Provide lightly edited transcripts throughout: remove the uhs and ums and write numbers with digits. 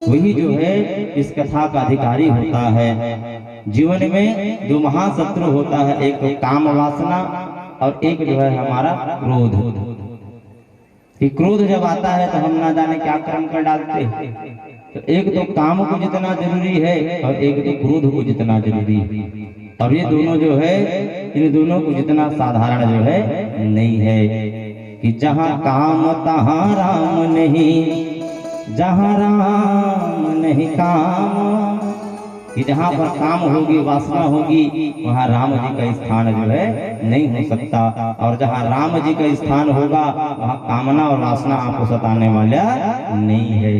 वही जो है इस कथा का अधिकारी होता है। जीवन में दो महाशत्रु होता है, एक तो काम वासना और एक जो है हमारा क्रोध। कि क्रोध जब आता है तो हम ना जाने क्या कर्म कर डालते हैं। तो एक तो काम को जितना जरूरी है और एक तो क्रोध को जितना जरूरी है। और ये दोनों जो है, इन दोनों को जितना साधारण जो है नहीं है। कि जहाँ काम तहाँ राम नहीं, जहाँ राम नहीं काम। कि जहाँ पर काम होगी, वासना होगी, वहाँ राम जी का स्थान जो है नहीं हो सकता। और जहाँ राम जी का स्थान होगा वहाँ कामना और वासना आपको सताने वाला नहीं है।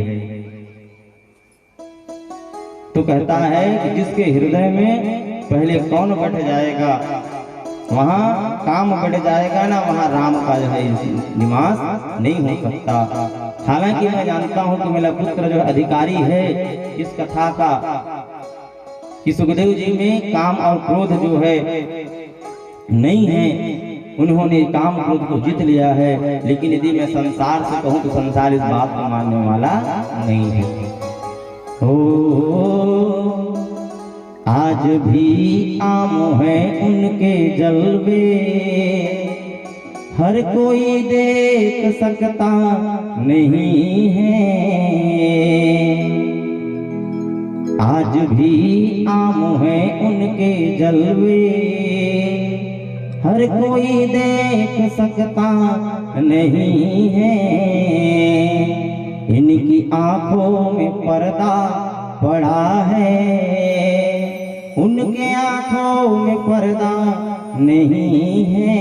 तो कहता है कि जिसके हृदय में पहले कौन बैठ जाएगा वहाँ काम बढ़ जाएगा ना, वहाँ राम का जो है निवास नहीं हो सकता। हालांकि मैं जानता हूँ कि मेरा पुत्र जो अधिकारी है इस कथा का, कि सुखदेव जी में काम और क्रोध जो है नहीं है, उन्होंने काम क्रोध को जीत लिया है। लेकिन यदि मैं संसार से कहूँ तो संसार इस बात को मानने वाला नहीं है। ओ आज भी आम है उनके जलवे, हर कोई देख सकता नहीं है। आज भी आम है उनके जलवे, हर कोई देख सकता नहीं है। इनकी आंखों में पर्दा पड़ा है, उनके आंखों में पर्दा नहीं है।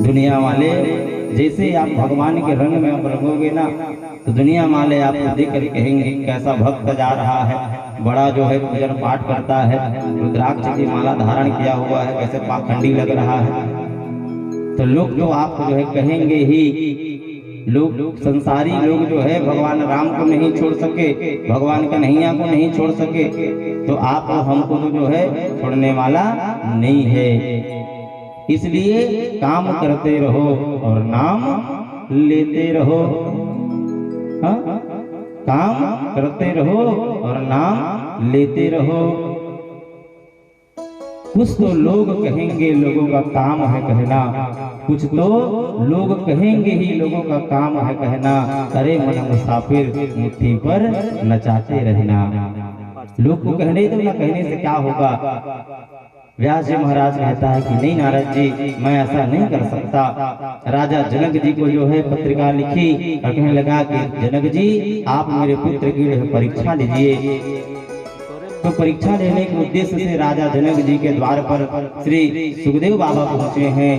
दुनिया वाले जैसे आप भगवान के रंग में आप रंगोगे ना, तो दुनिया वाले आपको देख कर कहेंगे कैसा भक्त जा रहा है, बड़ा जो है पूजन पाठ करता है, रुद्राक्ष की माला धारण किया हुआ है, कैसे पाखंडी लग रहा है। तो लोग तो आपको जो है कहेंगे ही। लोग संसारी लोग जो है भगवान राम को नहीं छोड़ सके, भगवान कन्हैया को नहीं छोड़ सके, तो आप हमको तो जो है छोड़ने वाला नहीं है। इसलिए काम करते रहो और नाम लेते रहो। हाँ? काम करते रहो और नाम लेते रहो। कुछ तो लोग कहेंगे, लोगों का काम है कहना, कुछ तो लोग कहेंगे ही, लोगों का काम है कहना, अरे मन मुसाफिर मुट्ठी पर नचाते रहना। लोग को कहने दो ना, कहने से क्या होगा। व्यास जी महाराज कहता है कि नहीं नारद जी, मैं ऐसा नहीं कर सकता। राजा जनक जी को जो है पत्रिका लिखी और कहने लगा कि जनक जी आप मेरे पुत्र की परीक्षा लीजिए। तो परीक्षा लेने के उद्देश्य से राजा जनक जी के द्वार पर श्री सुखदेव बाबा पहुंचे हैं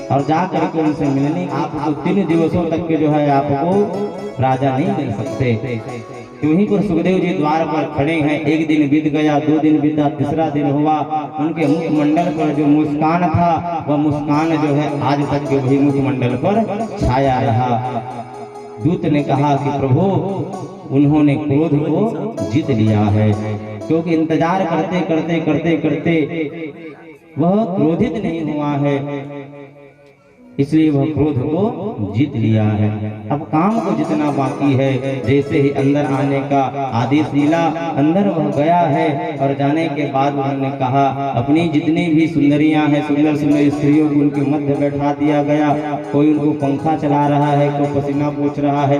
और जाकर के उनसे मिलने। आपको 3 दिवसों तक के जो है आपको राजा नहीं मिल सकते। वहीं पर सुखदेव जी द्वार पर खड़े हैं। एक दिन बीत गया, 2 दिन बीता, तीसरा दिन हुआ। उनके मुखमंडल पर जो मुस्कान था वह मुस्कान जो है आज तक के वही मुखमंडल पर छाया रहा। दूत ने कहा कि प्रभु उन्होंने क्रोध को जीत लिया है, क्योंकि इंतजार करते करते करते करते वह क्रोधित नहीं हुआ है, इसलिए वह क्रोध को जीत लिया है। अब काम को जितना बाकी है, जैसे ही अंदर आने का आदेश मिला अंदर वह गया है और जाने के बाद उन्होंने कहा अपनी जितनी भी सुंदरियां हैं, सुंदर सुंदर स्त्रियों को उनके मध्य बैठा दिया गया। कोई उनको पंखा चला रहा है, कोई पसीना पोंछ रहा है,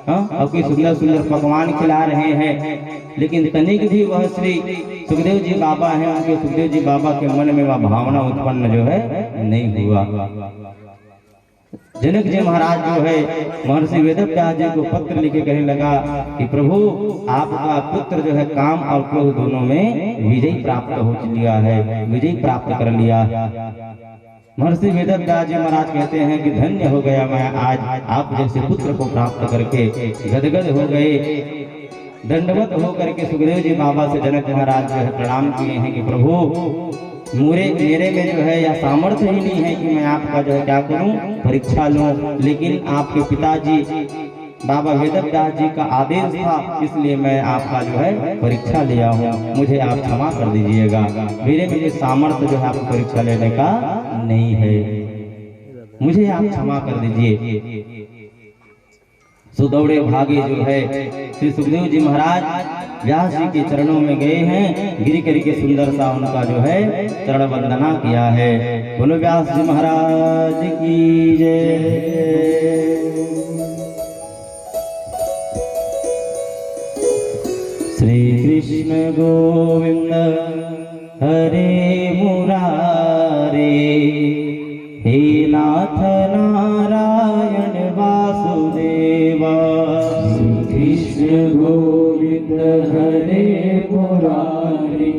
और कोई सुंदर सुंदर पकवान खिला रहे हैं। लेकिन तनिक भी वह श्री सुखदेव जी बाबा हैं, उनके सुखदेव जी बाबा के मन में वह भावना उत्पन्न जो है नहीं हुआ। जनक जी महाराज जो है महर्षि वेदव्यास जी को पत्र लिखे कहने लगा कि प्रभु आपका पुत्र जो है काम और क्रोध दोनों में विजय प्राप्त हो लिया है, विजय प्राप्त कर लिया। महर्षि वेदव्यास जी महाराज कहते हैं कि धन्य हो गया मैं आज आप जैसे पुत्र को प्राप्त करके। गदगद हो गए, दंडवत होकर के सुखदेव जी बाबा से जनक महाराज जो है प्रणाम किए हैं कि प्रभु मेरे में जो है या सामर्थ्य ही नहीं है कि मैं आपका जो है क्या करूं, परीक्षा लूं। लेकिन आपके पिताजी बाबा वेदव्यास जी का आदेश था, इसलिए मैं आपका जो है परीक्षा लिया हूं। मुझे आप क्षमा कर दीजिएगा, मेरे में सामर्थ्य जो है आपको परीक्षा लेने का नहीं है, मुझे आप क्षमा कर दीजिए। सो दौड़े भागे जो है श्री सुखदेव जी महाराज व्यास जी के चरणों में गए हैं, गिर करके सुंदर सा उनका जो है चरण वंदना किया है। बोलो व्यास जी महाराज की जय। श्री कृष्ण गोविंद हरे मुरारे, हे नाथ नारायण वासुदेवा। श्री कृष्ण गोविंद हरे मुरारे,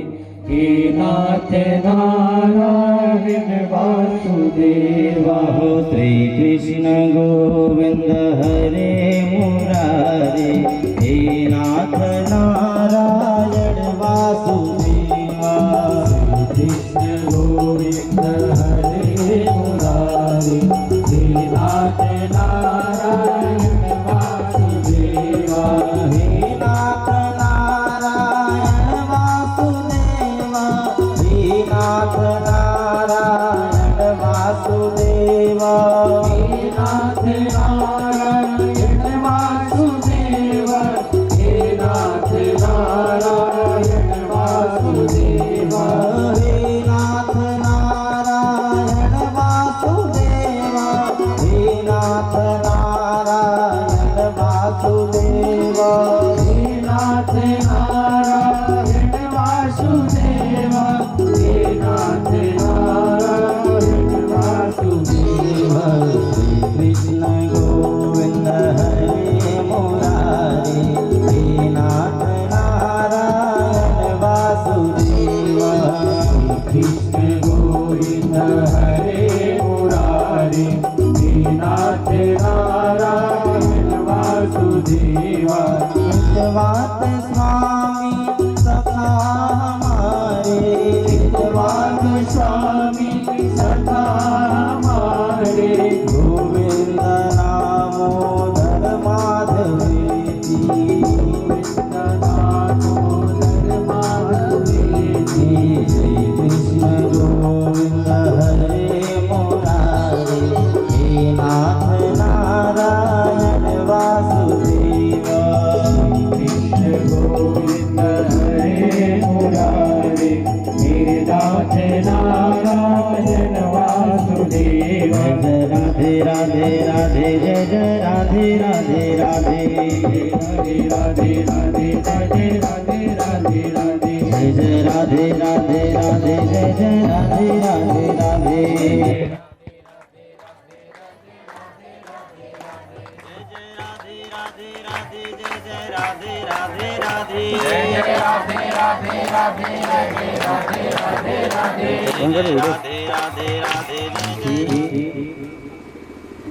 हे नाथ नारायण वासुदेवा। श्री कृष्ण गोविंद हरे मुरारे, हे नाथ नारायण वासुदेवा। श्री कृष्ण गोविंद हरे मुरारे, हे नाथ नारायण वासुदेवा। हे नाथ नारायण वासुदेवा, हे नाथ नारायण वासुदेवा। हे नाथ नारायण वासुदेवा, हे नाथ नारायण वासुदेवा। हे नाथ नारायण वासुदेवा, हे नाथ नारायण वासुदेवा। हे नाथ नारायण वासुदेवा, हे नाथ नारायण वासुदेवा। श्री कृष्ण गोविंद हरे मुरारे, हे नाथ नारायण वासुदेवा। कृष्ण गोविंद हरे मुरारे, हे नाथ नारायण वासुदेवा। हितवात स्वामी सखा हमारे, हितवान स्वामी सखा हमारे। गोविंद नामोदर माधवेति, गोविंद दामोदर माधवेति। श्री कृष्ण गोविंद हरे मुरारे, हे नाथ नारायण वासुदेवा। कृष्ण गोविंद हरे मुरारे, हे नाथ नारायण वासुदेवा। राधे राधे राधे जय जय राधे राधे राधे, राधे राधे राधे राधे राधे राधे राधे। जय जय राधे राधे राधे जय जय राधे राधे राधे।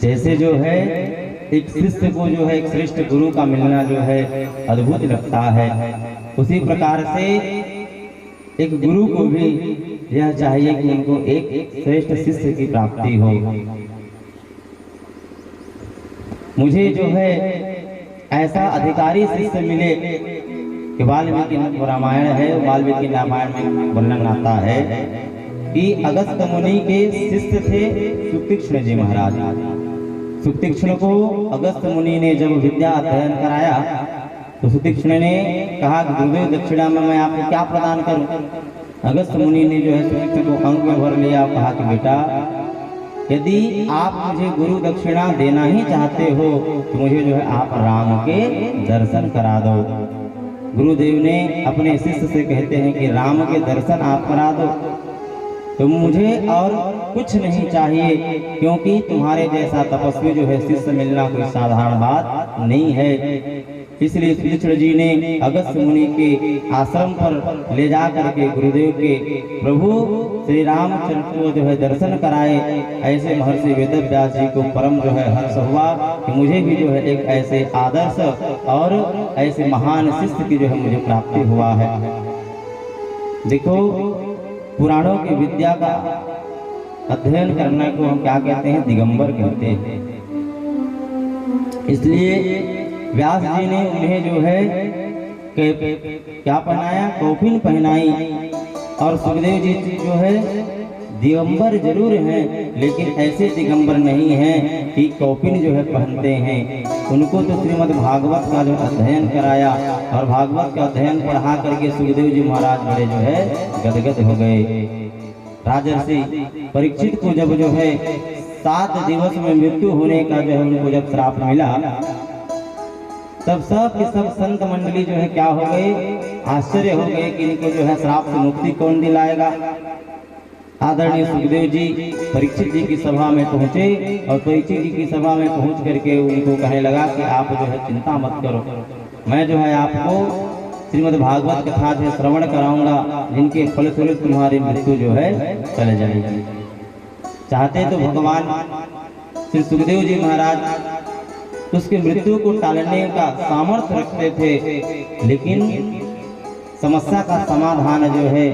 जैसे जो है एक शिष्य को जो है एक श्रेष्ठ गुरु का मिलना जो है अद्भुत लगता है, उसी प्रकार से एक गुरु को भी यह चाहिए कि उनको एक श्रेष्ठ शिष्य की प्राप्ति हो। मुझे जो है ऐसा अधिकारी शिष्य मिले कि वाल्मीकि रामायण है, वाल्मीकि रामायण में वर्णन आता है कि अगस्त मुनि के शिष्य थे सुतीक्ष्ण जी महाराज। सुतीक्ष्ण को अगस्त मुनि ने जब विद्या अध्ययन कराया तो सुतीक्ष्ण ने कहा कि गुरुदेव दक्षिणा में मैं आपको क्या प्रदान करूं। अगस्त मुनि ने जो है सुतीक्ष्ण को अंग में भर लिया, कहा कि बेटा यदि आप मुझे गुरु दक्षिणा देना ही चाहते हो तो मुझे जो है आप राम के दर्शन करा दो। गुरुदेव ने अपने शिष्य से कहते हैं कि राम के दर्शन आप करा दो तो मुझे और कुछ नहीं चाहिए, क्योंकि तुम्हारे जैसा तपस्वी जो है शिष्य मिलना कोई साधारण बात नहीं है। इसलिए सुतीक्ष्ण जी ने अगस्त मुनि के आश्रम पर ले जा करके गुरुदेव के प्रभु श्री रामचंद्र को जो है दर्शन कराए। ऐसे महर्षि वेदव्यास जी को परम जो है हर्ष हुआ कि मुझे भी जो है एक ऐसे आदर्श और ऐसे महान शिष्य की जो है मुझे प्राप्ति हुआ है। देखो पुराणों की विद्या का अध्ययन करने को हम क्या कहते हैं, दिगंबर कहते हैं। इसलिए व्यास जी ने उन्हें जो है क्या पहनाया, कौपिन पहनाई। और सुखदेव जी जो है दिगंबर जरूर हैं, लेकिन ऐसे दिगंबर नहीं हैं कि कौपिन जो है पहनते हैं। उनको तो श्रीमद् भागवत का जो अध्ययन कराया और भागवत का अध्ययन पढ़ा करके सुखदेव जी महाराज बड़े जो है गदगद हो गए। राजर्षि परीक्षित को जब जो है 7 दिवस में मृत्यु होने का जो है उनको जब श्राप मिला, तब सब के सब संत मंडली जो है क्या हो गए, आश्चर्य हो गए कि इनको जो है श्राप से मुक्ति कौन दिलाएगा। आदरणीय सुखदेव जी परीक्षित जी की सभा में पहुंचे और परीक्षित जी की सभा में पहुंच करके उनको कहने लगा कि आप जो है चिंता मत करो, मैं जो है आपको श्रीमद् भागवत कथा से श्रवण कराऊंगा, जिनके फलस्वरूप तुम्हारी मृत्यु जो है चले जाएगी। चाहते तो भगवान श्री सुखदेव जी महाराज उसकी मृत्यु को टालने का सामर्थ्य रखते थे, लेकिन समस्या का समाधान जो है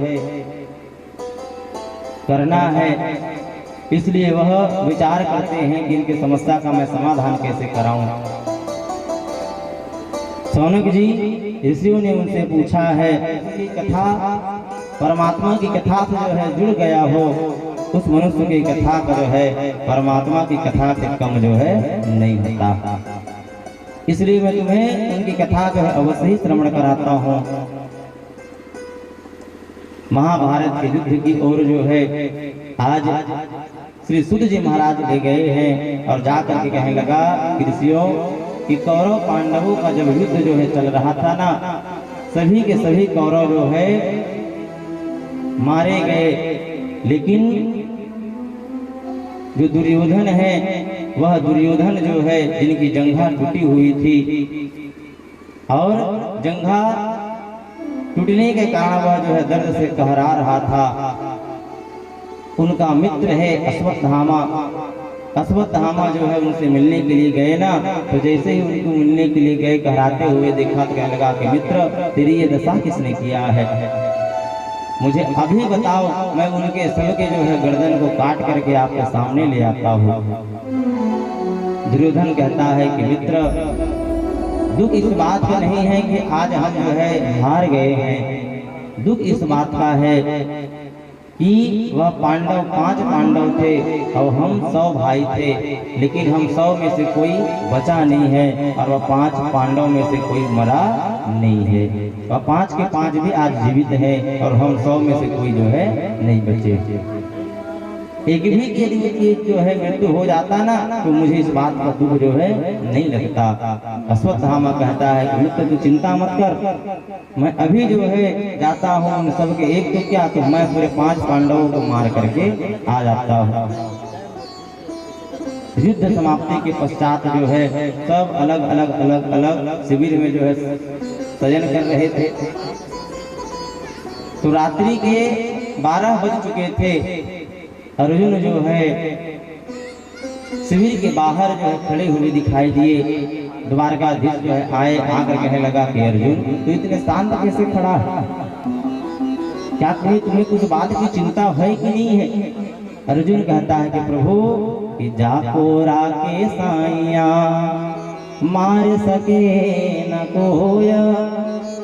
करना है, इसलिए वह विचार करते हैं कि इनकी समस्या का मैं समाधान कैसे कराऊं। सौनक जी ऋषियों ने उनसे पूछा है कि कथा परमात्मा की कथा से जो है जुड़ गया हो, उस मनुष्य की कथा का जो है परमात्मा की कथा से कम जो है नहीं होता, इसलिए मैं तुम्हें उनकी कथा जो है अवश्य ही श्रवण कराता हूँ। महाभारत के युद्ध की ओर जो है आज श्री सुध जी महाराज ले गए हैं और जाकर के कहने लगा कि ऋषियों कि कौरव पांडवों का जब युद्ध जो है चल रहा था ना, सभी के सभी कौरव जो है मारे गए, लेकिन जो दुर्योधन है वह दुर्योधन जो है जिनकी जंघा टूटी हुई थी और जंघा टूटने के कारण वह जो है दर्द से कहरा रहा था, उनका मित्र है अश्वत्थामा। अश्वत्थामा जो है उनसे मिलने के लिए गए ना, तो जैसे ही उनको मिलने के लिए गए कहराते हुए देखा तो कहने लगा कि मित्र तेरी ये दशा किसने किया है, मुझे अभी बताओ, मैं उनके सबके जो है गर्दन को काट करके आपके सामने ले आता हूँ। दुर्योधन कहता है कि मित्र दुख इस बात का नहीं है कि आज हम जो है हार गए हैं, दुख इस बात का है कि वह पांडव 5 पांडव थे और हम 100 भाई थे, लेकिन हम 100 में से कोई बचा नहीं है और वह 5 पांडव में से कोई मरा नहीं है, वह 5 के 5 भी आज जीवित हैं और हम 100 में से कोई जो है नहीं बचे। एक भी यदि जो है मृत्यु हो जाता ना तो मुझे इस बात का दुख जो है नहीं लगता। अश्वत्थामा कहता है कि मित्र तू चिंता मत कर, मैं अभी जो है जाता हूँ उन सबके एक तो क्या तो मैं पूरे 5 पांडवों को मार करके आ जाता हूँ। युद्ध समाप्ति के पश्चात जो है सब अलग अलग शिविर में जो है सजन कर रहे थे, तो रात्रि के 12 बज चुके थे। अर्जुन जो है शिविर के बाहर जो है खड़े हुए दिखाई दिए। द्वारकाधीश जो है आए, आकर कहने लगा कि अर्जुन तो इतने शांत कैसे खड़ा है, क्या तुम्हें कुछ बात की चिंता है कि नहीं है। अर्जुन कहता है कि प्रभु कि जाको राके साइया मार सके न कोय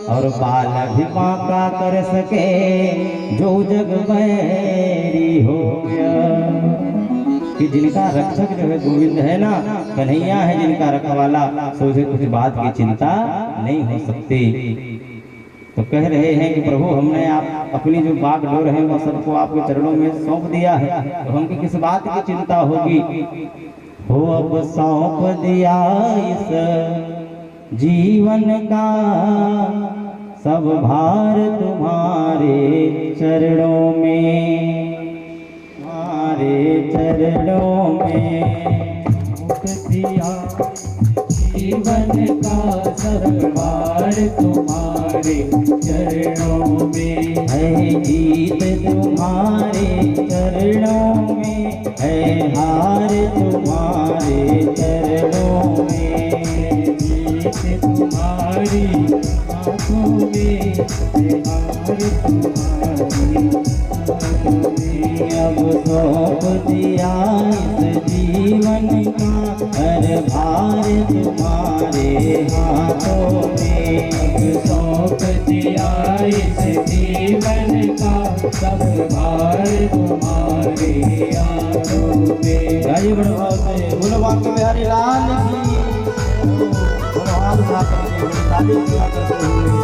और बाल भी बांका कर सके जो जग बैरी हो गया। कि जिनका रक्षक जो है गोविंद है ना, कन्हैया है जिनका रखवाला, सो उसे कुछ बात की चिंता नहीं हो सकती। तो कह रहे हैं कि प्रभु हमने आप अपनी जो बागडोर है वह सबको आपके चरणों में सौंप दिया है, तो हमको किस बात की चिंता होगी। हो अब सौंप दिया इस जीवन का सब भार तुम्हारे चरणों में, तुम्हारे चरणों में सौंप दिया जीवन का सब भार तुम्हारे चरणों में है। जीत तुम्हारे चरणों में है, हार तुम्हारे चरणों में, जीत तुम्हारी हाथों में है, हार तुम्हारी हाथों में। अब सौंप दिया इस जीवन का हर भार तुम्हारे हाथों में। अब सौंप दिया इस जीवन का सब भार तुम्हारे हाथों में। जय बड़भाव से बोलो बांके बिहारी लाल की। हाथ उठा करके ताली किया करते हुए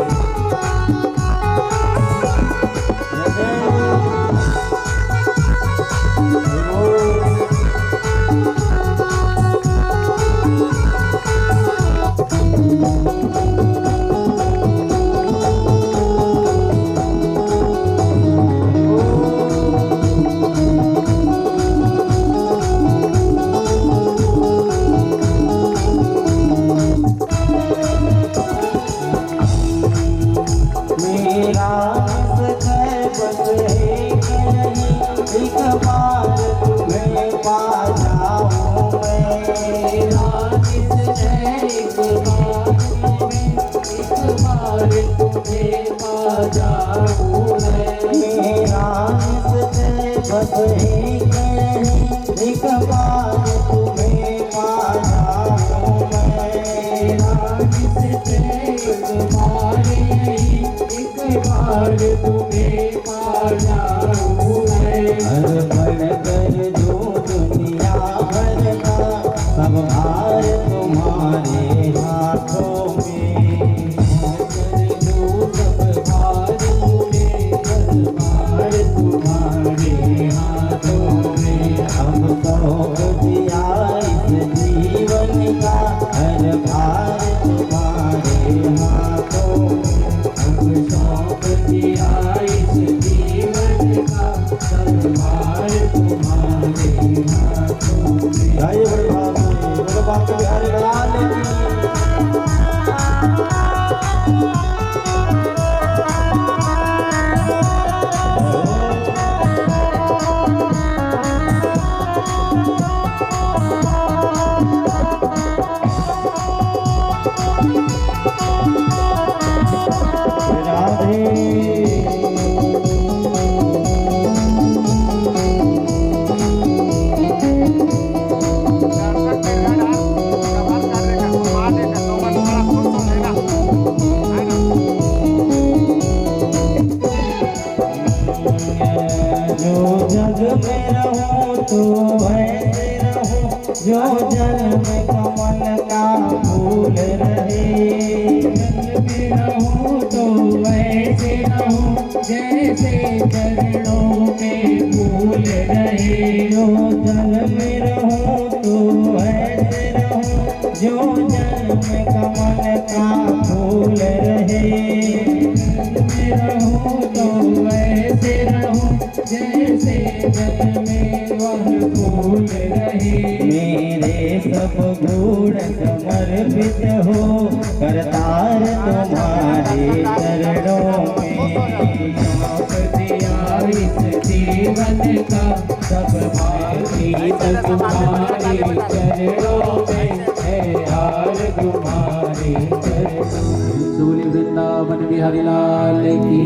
वृंदावन बिहारी लाल की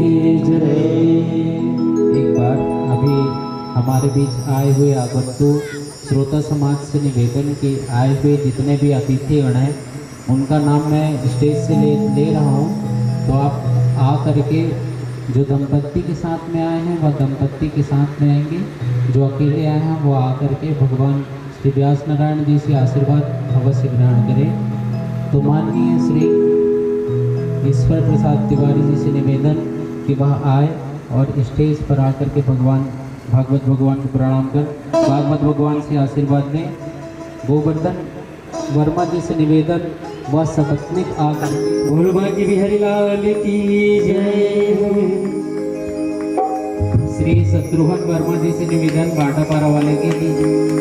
जय। एक बार अभी हमारे बीच आए हुए आगंतु श्रोता समाज से निवेदन कि आए हुए जितने भी अतिथिगण हैं उनका नाम मैं स्टेज से ले रहा हूँ, तो आप आ करके जो दंपत्ति के साथ में आए हैं वह दंपत्ति के साथ में आएंगे, जो अकेले आए हैं वो आ करके भगवान श्री व्यास नारायण जी से आशीर्वाद अवश्य ग्रहण करें। तो माननीय श्री ईश्वर प्रसाद तिवारी जी से निवेदन कि वह आए और स्टेज पर आकर के भागवत भगवान को प्रणाम कर भागवत भगवान से आशीर्वाद लें। गोवर्धन वर्मा जी से निवेदन वह सपत्निक आकर भोलबाजी बिहारी लाल की जय। श्री शत्रुघ्न वर्मा जी से निवेदन बाटापारा वाले की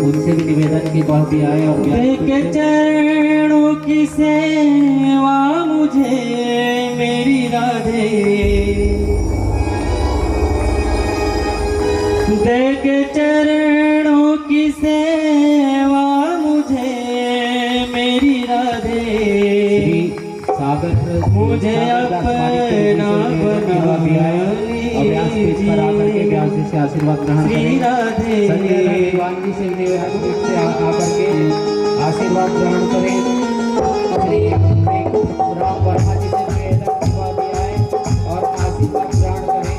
उनसे भी निवेदन कि वह भी आए और के चरणों की सेवा मुझे मेरी राधे देख चरणों की सेवा मुझे मेरी राधे सागर मुझे अपना व्यास जी से आशीर्वाद ग्रहण करें। संजय भगवान जी से आकर के आशीर्वाद ग्रहण करें। राम वर्मा जी से निवेदन आए और आशीर्वाद ग्रहण करें।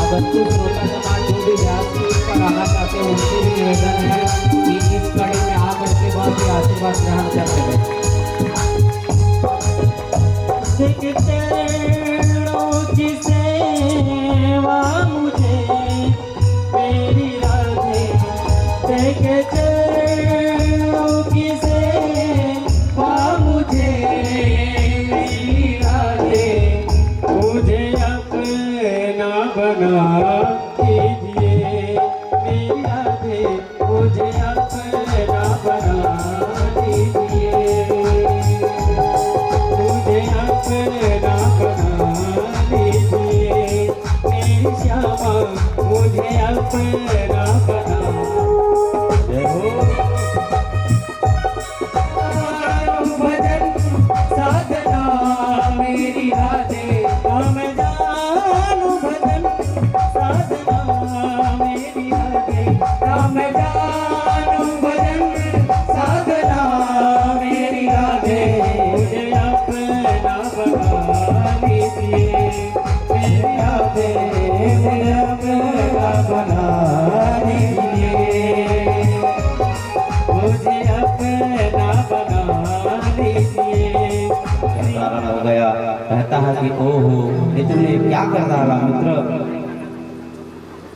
आगंतुक श्रोता समाज जो भी व्यास जी पर आना चाहते हैं उनसे भी निवेदन है कि इस कड़ी में आकर के बाद आशीर्वाद आशीर्वाद ग्रहण करते हैं। चरणों की सेवा मुझे मेरी राधे, तेरे चरणों की सेवा मुझे मेरी राधे, मुझे अपना बना दीजिए मेरी राधे, मुझे अपना बना दीजिए, मुझे अपना बना दीजिए मेरी श्यामा, मुझे अपना बना। जय हो। भजन साधना मेरी राधे, हम जानू भजन साधना मेरी राधे, हम जानू भजन साधना मेरी राधे, मुझे अपना बना दीजिए मेरी राधे, मुझे अपना बना दीजिए, मुझे अपना बना दीजिए। प्रारंभ हो गया, कहता है कि ओहो ये तुमने क्या कर डाला मित्र,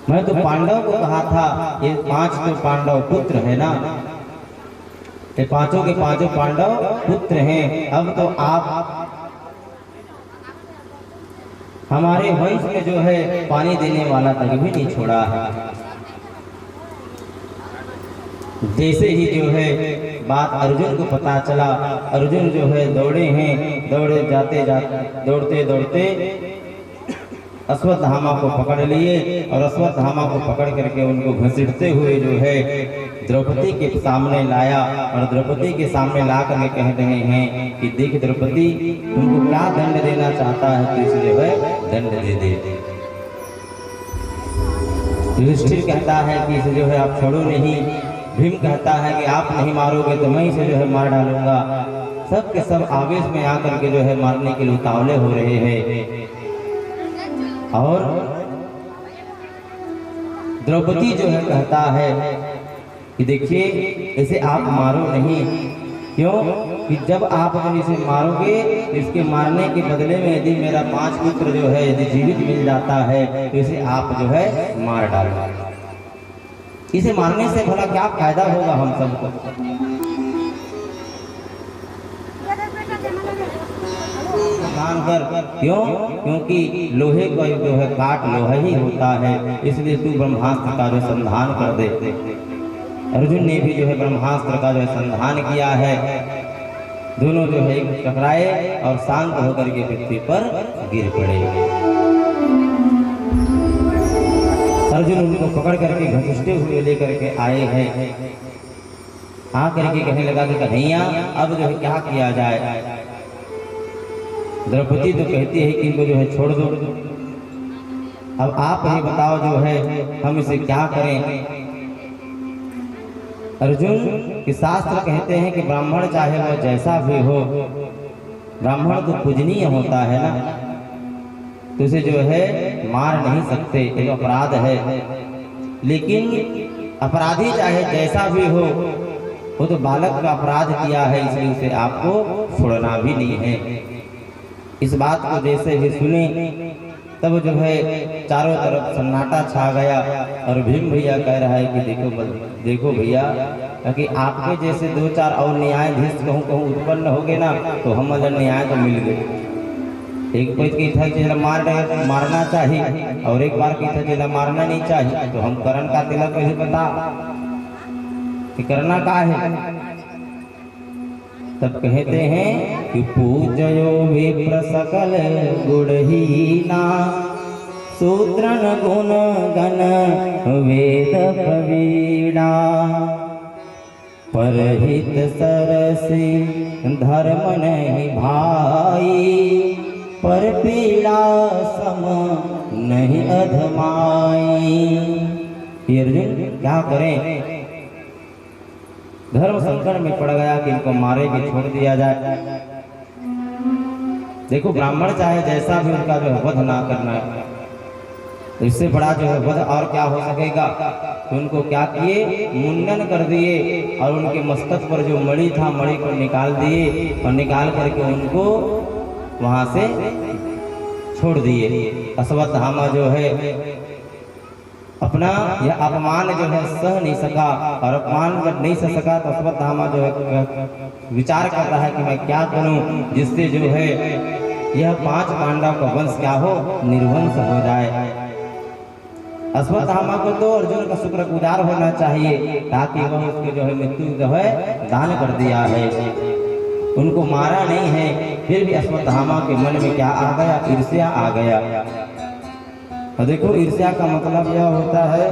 मैं तो पांडव को कहा था ये 5 तो पांडव पुत्र है ना, ये पांचों के पांचों पांडव पुत्र हैं, अब तो आप हमारे वंश में जो है पानी देने वाला तक भी नहीं छोड़ा है। जैसे ही जो है बात अर्जुन को पता चला, अर्जुन जो है दौड़े हैं, दौड़े जाते दौड़ते दौड़ते अश्वत्थामा को पकड़ लिए और अश्वत्थामा को पकड़ करके उनको घसीटते हुए जो है द्रौपदी के सामने लाया और द्रौपदी के सामने ला करके कह रहे हैं कि देख द्रौपदी तुमको क्या दंड देना चाहता है तो इसे जो है दंड दे दे। युधिष्ठिर कहता है कि इसे जो है आप छोड़ो नहीं, भीम कहता है कि आप नहीं मारोगे तो मैं इसे जो है मार डालूंगा। सब के सब आवेश में आकर के जो है मारने के लिए उतावले हो रहे हैं और द्रौपदी जो है कहता है कि देखिए इसे आप मारो नहीं, क्यों कि जब आप अगर इसे मारोगे तो इसके मारने के बदले में यदि मेरा 5 पुत्र जो है यदि जीवित मिल जाता है तो इसे आप जो है मार डालो। इसे मारने से भला क्या फायदा होगा हम सबको? क्यों? क्योंकि लोहे का जो है काट लोहा ही होता है, इसलिए तू ब्रह्मास्त्र का जो संधान कर दे। अर्जुन ने भी जो है ब्रह्मास्त्र का जो है संधान किया है, दोनों जो है टकराए और शांत होकर के पृथ्वी पर गिर पड़े। अर्जुन उनको पकड़ करके घसीटते हुए लेकर के आए हैं, आकर के कहने लगा कि कन्हैया अब जो है क्या किया जाए। द्रौपदी तो कहती है कि इनको जो है छोड़ दो, अब आप ही बताओ जो है हम इसे क्या करें। अर्जुन के शास्त्र कहते हैं कि ब्राह्मण चाहे वह जैसा भी हो, ब्राह्मण तो पूजनीय होता है ना, तो उसे जो है मार नहीं सकते, एक अपराध है। लेकिन अपराधी चाहे जैसा भी हो, वो तो बालक का अपराध किया है, इसलिए उसे आपको छोड़ना भी नहीं है। इस बात को जैसे ही सुने तब जो है चारों तरफ सन्नाटा छा गया और भीम भैया कह रहा है कि देखो भैया, क्योंकि आपके जैसे 2-4 और न्यायाधीश कहूँ उत्पन्न हो गए ना तो हम न्याय तो मिल गए। एक बार की था कि मारना चाहिए और एक बार की था कि मारना नहीं चाहिए, तो हम करण का तिलक कैसे बता कि करना का है। तब कहते हैं कि पूजयो विप्र सकल गुणहीना, सूत्रन गुण गण वेद प्रवीणा, परहित सरसी धर्म नहीं भाई, पर पीड़ा सम नहीं अधमाई। अर्जुन क्या करें, धर्म संकट में पड़ गया कि इनको मारे के छोड़ दिया जाए। देखो ब्राह्मण चाहे जैसा भी उनका जो है वध ना करना है, तो इससे बड़ा जो है वध और क्या हो सकेगा। तो उनको क्या किए, मुंडन कर दिए और उनके मस्तक पर जो मणि था, मणि को निकाल दिए और निकाल करके उनको वहां से छोड़ दिए। अश्वत्थामा जो है अपना यह अपमान जो है सह नहीं सका, और अपमान जब नहीं सह सका तो अश्वत्थामा जो है विचार करता है कि मैं क्या करूं जिससे जो है यह 5 पांडव का वंश क्या हो, निर्वंश हो जाए। अश्वत्थामा को तो अर्जुन का शुक्रगुजार होना चाहिए, ताकि वह उसके जो है मृत्यु जो है दान कर दिया है, उनको मारा नहीं है। फिर भी अश्वत्थामा के मन में क्या आ गया, ईर्ष्या आ गया। और देखो ईर्ष्या का मतलब यह होता है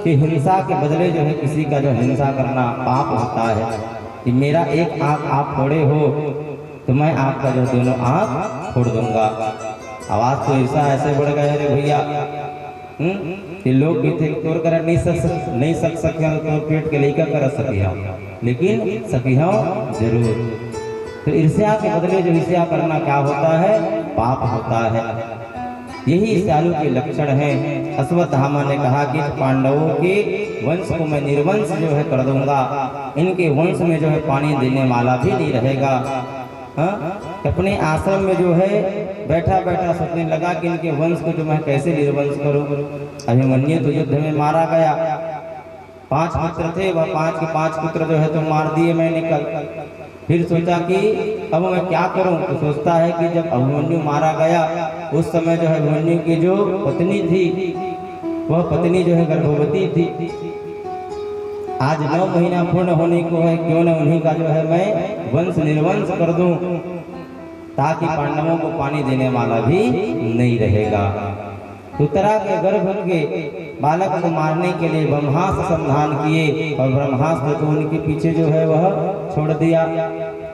कि हिंसा के बदले जो है किसी का जो हिंसा करना पाप होता है। कि मेरा एक आंख आप फोड़े हो तो मैं आपका जो दोनों आंख फोड़ दूंगा। आवाज तो ईर्ष्या ऐसे बढ़ गए रे भैया कि लोग भी थे तोड़ कर नहीं सक सके तो पेट के लेकर कर सकिया, लेकिन सकिया जरूर। तो ईर्ष्या के बदले जो ईर्ष्या करना क्या होता है, पाप होता है। यही ईर्ष्यालु के लक्षण हैं। अश्वत्थामा ने कहा कि पांडवों के वंश को मैं निर्वंश जो है कर दूंगा, इनके वंश में जो है पानी देने वाला भी नहीं रहेगा। अपने आश्रम में जो है बैठा बैठा सोचने लगा कि इनके वंश को जो मैं कैसे निर्वंश करूं। अभिमन्यु तो युद्ध में मारा गया, 5 पुत्र थे, वह 5 के 5 पुत्र जो है तो मार दिए मैंने कल। फिर सोचा कि अब मैं क्या करूं, तो सोचता है कि जब अभिमन्यु मारा गया उस समय जो है अभिमन्यु की जो पत्नी थी वह पत्नी जो है गर्भवती थी। आज 9 महीना पूर्ण होने को है, क्यों न उन्हीं का जो है मैं वंश निर्वंश कर दूं, ताकि पांडवों को पानी देने वाला भी नहीं रहेगा। उत्तरा के गर्भ के बालक को मारने के लिए ब्रह्मास्त्र संधान किए और ब्रह्मास्त्र को उनके पीछे जो है वह छोड़ दिया।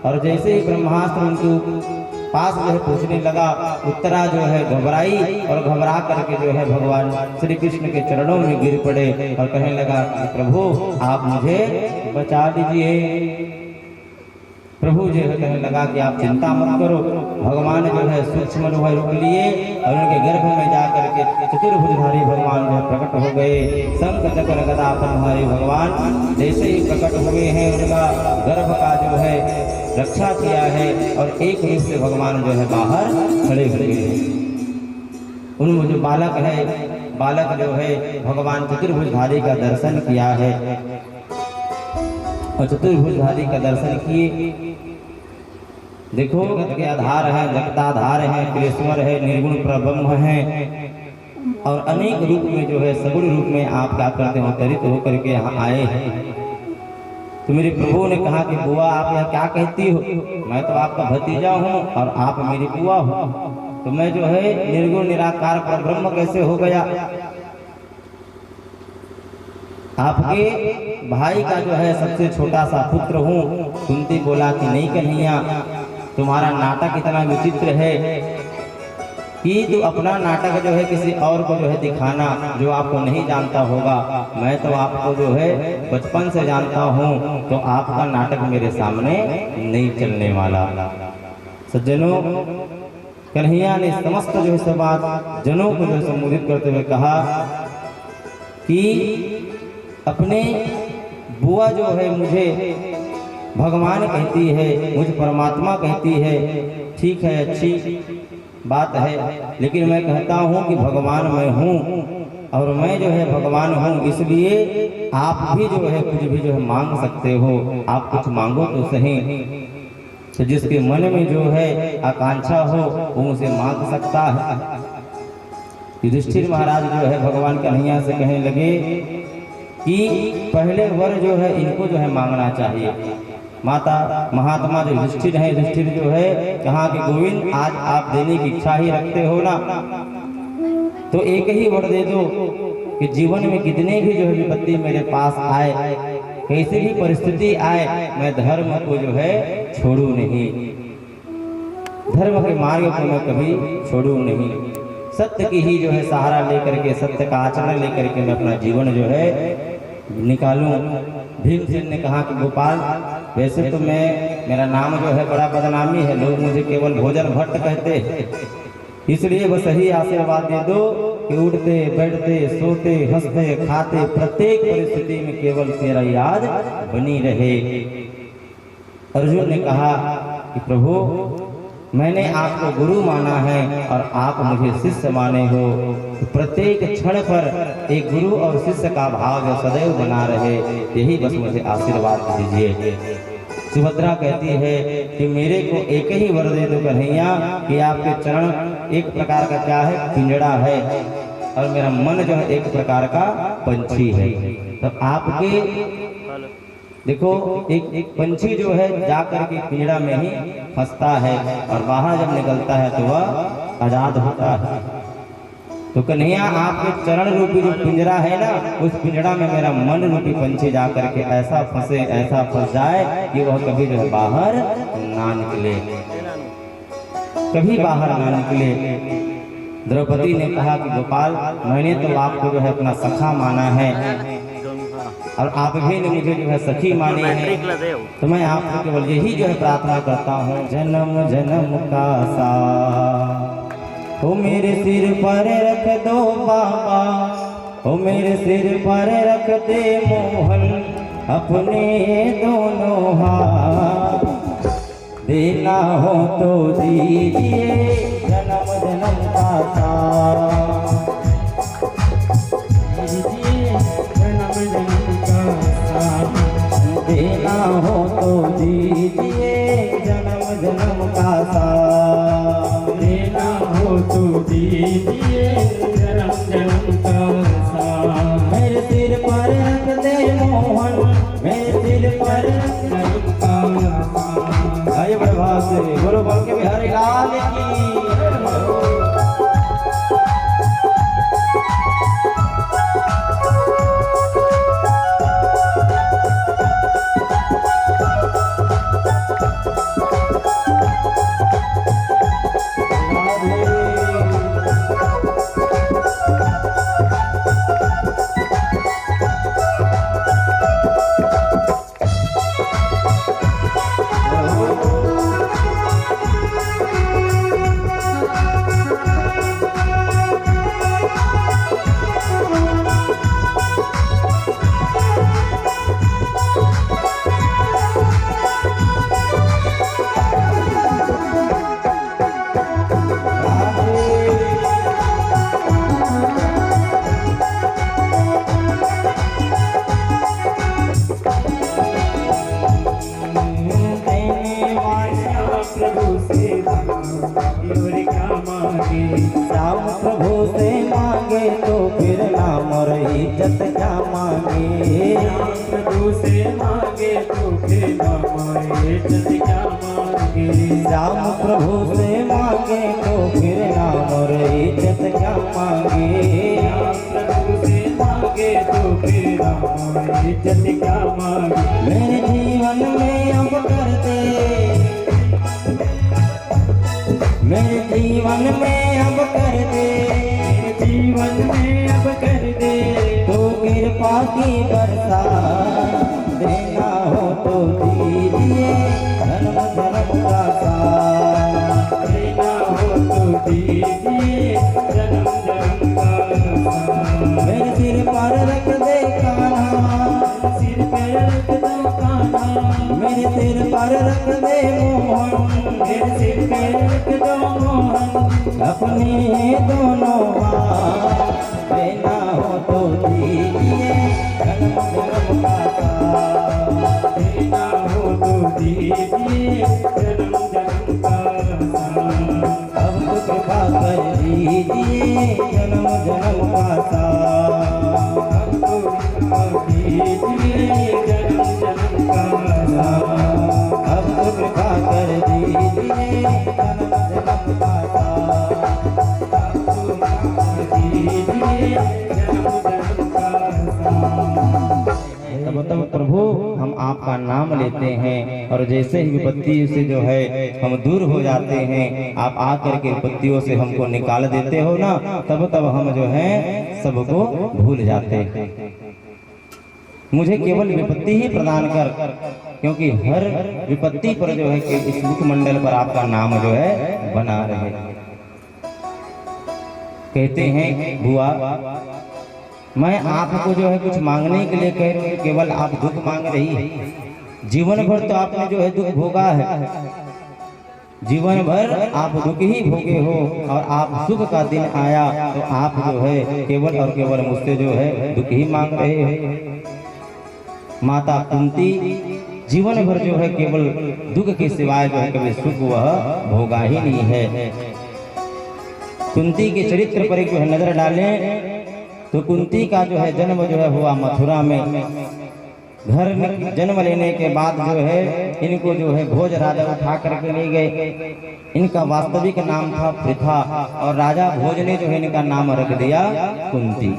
और जैसे ही ब्रह्मास्त्र उनके पास जो है पहुंचने लगा, उत्तरा जो है घबराई और घबरा करके जो है भगवान श्री कृष्ण के चरणों में गिर पड़े और कहने लगा कि प्रभु आप मुझे बचा दीजिए। प्रभु जो है कहने लगा कि आप चिंता मत करो। भगवान जो है सूक्ष्म जो है रुक लिए और उनके गर्भ में जाकर के चतुर्भुजधारी भगवान जो है प्रकट हो गए। शंख चक्र गदा पद्मधारी भगवान जैसे ही प्रकट हुए हैं, उनका गर्भ का जो है रक्षा किया है और एक रूप से भगवान जो है बाहर खड़े हुए हैं। उन जो बालक है, बालक जो है भगवान चतुर्भुजधारी का दर्शन किया है और चतुर्भुजधारी का दर्शन किए। देखो जगत के आधार है, जगताधार है, क्लेश्वर है, निर्गुण प्रब्रह्म है और अनेक रूप में जो है सगुण रूप में आप क्या करते हो, अवतरित होकर के यहाँ आए हैं। तो मेरे प्रभु ने कहा कि बुआ आप यह क्या कहती हो, मैं तो आपका भतीजा हूँ और आप मेरी बुआ हो, तो मैं जो है निर्गुण निराकार परब्रह्म कैसे हो गया। आपके भाई का जो है सबसे छोटा सा पुत्र हूँ। कुंती बोला कि नहीं कन्हैया, तुम्हारा नाटक इतना विचित्र है कि तू अपना नाटक जो है किसी और को जो है दिखाना जो आपको नहीं जानता होगा। मैं तो आपको जो है बचपन से जानता हूँ, तो आपका नाटक मेरे सामने नहीं चलने वाला। सज्जनों, कन्हैया ने समस्त जो है सब बात जनों को जो है संबोधित करते हुए कहा कि अपने बुआ जो है मुझे भगवान कहती है, मुझे परमात्मा कहती है, ठीक है अच्छी बात है, लेकिन मैं कहता हूँ कि भगवान मैं हूँ और मैं जो है भगवान हूँ, इसलिए आप भी जो है कुछ भी जो है मांग सकते हो। आप कुछ मांगो तो सही, तो जिसके मन में जो है आकांक्षा हो वो उसे मांग सकता है। युधिष्ठिर महाराज जो है भगवान कन्हैया से कहने लगे कि पहले वर जो है इनको जो है मांगना चाहिए। माता महात्मा जो युधिष्ठिर है, युधिष्ठिर जो है कहा कि गोविंद आज आप देने की इच्छा ही रखते हो ना, तो एक ही वर दे दो कि जीवन में कितने भी जो है विपत्ति मेरे पास आए, कैसी भी परिस्थिति आए, मैं धर्म को जो है छोड़ू नहीं, धर्म के मार्ग को मैं कभी छोड़ू नहीं। सत्य की ही जो है सहारा लेकर के, सत्य का आचरण लेकर के मैं अपना जीवन जो है निकालूं। भीमसेन ने कहा कि गोपाल वैसे तो मेरा नाम जो है बड़ा बदनामी है, लोग मुझे केवल भोजन भट्ट कहते हैं, इसलिए बस सही आशीर्वाद दे दो कि उठते बैठते सोते हंसते खाते प्रत्येक परिस्थिति में केवल तेरा याद बनी रहे। अर्जुन ने कहा कि प्रभु मैंने आपको गुरु माना है और आप मुझे शिष्य माने हो, तो प्रत्येक क्षण पर एक गुरु और शिष्य का भाव सदैव बना रहे, यही बस मुझे आशीर्वाद दीजिए। सुभद्रा कहती है कि मेरे को एक ही वर दे दो कन्हैया कि आपके चरण एक प्रकार का क्या है, पिंजड़ा है, और मेरा मन जो है एक प्रकार का पंछी है। तो आपके देखो एक पंछी जो है जाकर के पिंजड़ा में ही फंसता है और बाहर जब निकलता है तो वह आजाद होता है। तो कन्हैया आपके चरण रूपी जो पिंजरा है ना, उस पिंजरा में मेरा मन रूपी पंछी जाकर के ऐसा फंसे, ऐसा फंस जाए कि वह कभी जो है बाहर ना निकले, कभी बाहर ना निकले। द्रौपदी ने कहा कि गोपाल मैंने तो आपको जो है अपना सखा माना है और आप भी ने मुझे जो है सखी मानी है, तो मैं आपको केवल यही जो है प्रार्थना करता हूँ, जन्म जन्म का साथ ओ मेरे सिर पर रख दो बाबा, ओ मेरे सिर पर रख दे मोहन, अपने दोनों हाथ, देना हो तो दीजिए जन्म जन्म का साथ, दीजिए जन्म जन्म का साथ, देना हो तो दीजिए जन्म जन्म का साथ, देना हो तो दीजिए जन्म जन्म का साथ। मेरे सिर पर रख दे मोहन, मेरे सिर पर रख दे साथ। आइए बड़े भाव से बोलो बोल के बिहारी लाल की। प्रभु से मांगे तो फिर नाम और इज्जत क्या मांगे, प्रभु से मांगे तो फिर नाम और इज्जत क्या मांगे, राम प्रभु से मांगे तो फिर नाम और इज्जत क्या मांगे, प्रभु से मांगे तो फिर नाम और इज्जत क्या मांगे। मेरे जीवन में अब कर दे, मेरे जीवन में अब कर दे, मेरे जीवन में अब कर दे, तो कृपा की बरसा, देना हो तो दीजिए जन्म जन्म का साथ, देना हो तो दीजिए जन्म जन्म का साथ। मेरे सिर पर रख दे कान्हा, सिर पे रख दो कान्हा, मेरे सिर पर रख दे मोहन, मेरे सिर पे रख दो मोहन, अपने दोनों हाथ, देना हो तो दीजिए जन्म जन्म का साथ, देना हो तो दीजिए जन्म जन्म का साथ। अब तो कृपा कर दीजिए जन्म जन्म का साथ, अब तो कृपा कीजिए जन्म जन्म का साथ, अब तो कृपा कर दीजिए जन्म जन्म का साथ, अब तो कृपा कीजिए जन्म जन्म का साथ। तब प्रभु हम आपका नाम लेते हैं और जैसे ही विपत्ति से जो है हम दूर हो जाते हैं, आप आकर के विपत्तियों से हमको निकाल देते हो ना, तब तब हम जो है सबको भूल जाते हैं। मुझे केवल विपत्ति ही प्रदान कर, क्योंकि हर विपत्ति पर जो है कि इस मुखमंडल पर आपका नाम जो है बना रहे। कहते हैं बुआ मैं आपको जो है कुछ मांगने के लिए कह रही हूँ, केवल आप दुख मांग रही है। जीवन भर तो आपने जो है दुख भोगा है, जीवन भर आप दुख ही भोगे हो, और आप सुख का दिन आया तो आप जो है केवल और केवल मुझसे जो है दुख ही मांग रहे हो। माता कुंती जीवन भर जो है केवल दुख के सिवाय जो है कभी सुख वह भोगा ही नहीं है। कुंती के चरित्र पर एक जो है नजर डालें तो कुंती का जो है जन्म जो है हुआ मथुरा में। घर में जन्म लेने के बाद जो है इनको जो है भोज राजा उठा करके ले गए। इनका वास्तविक नाम था पृथा, और राजा भोज ने जो है इनका नाम रख दिया कुंती।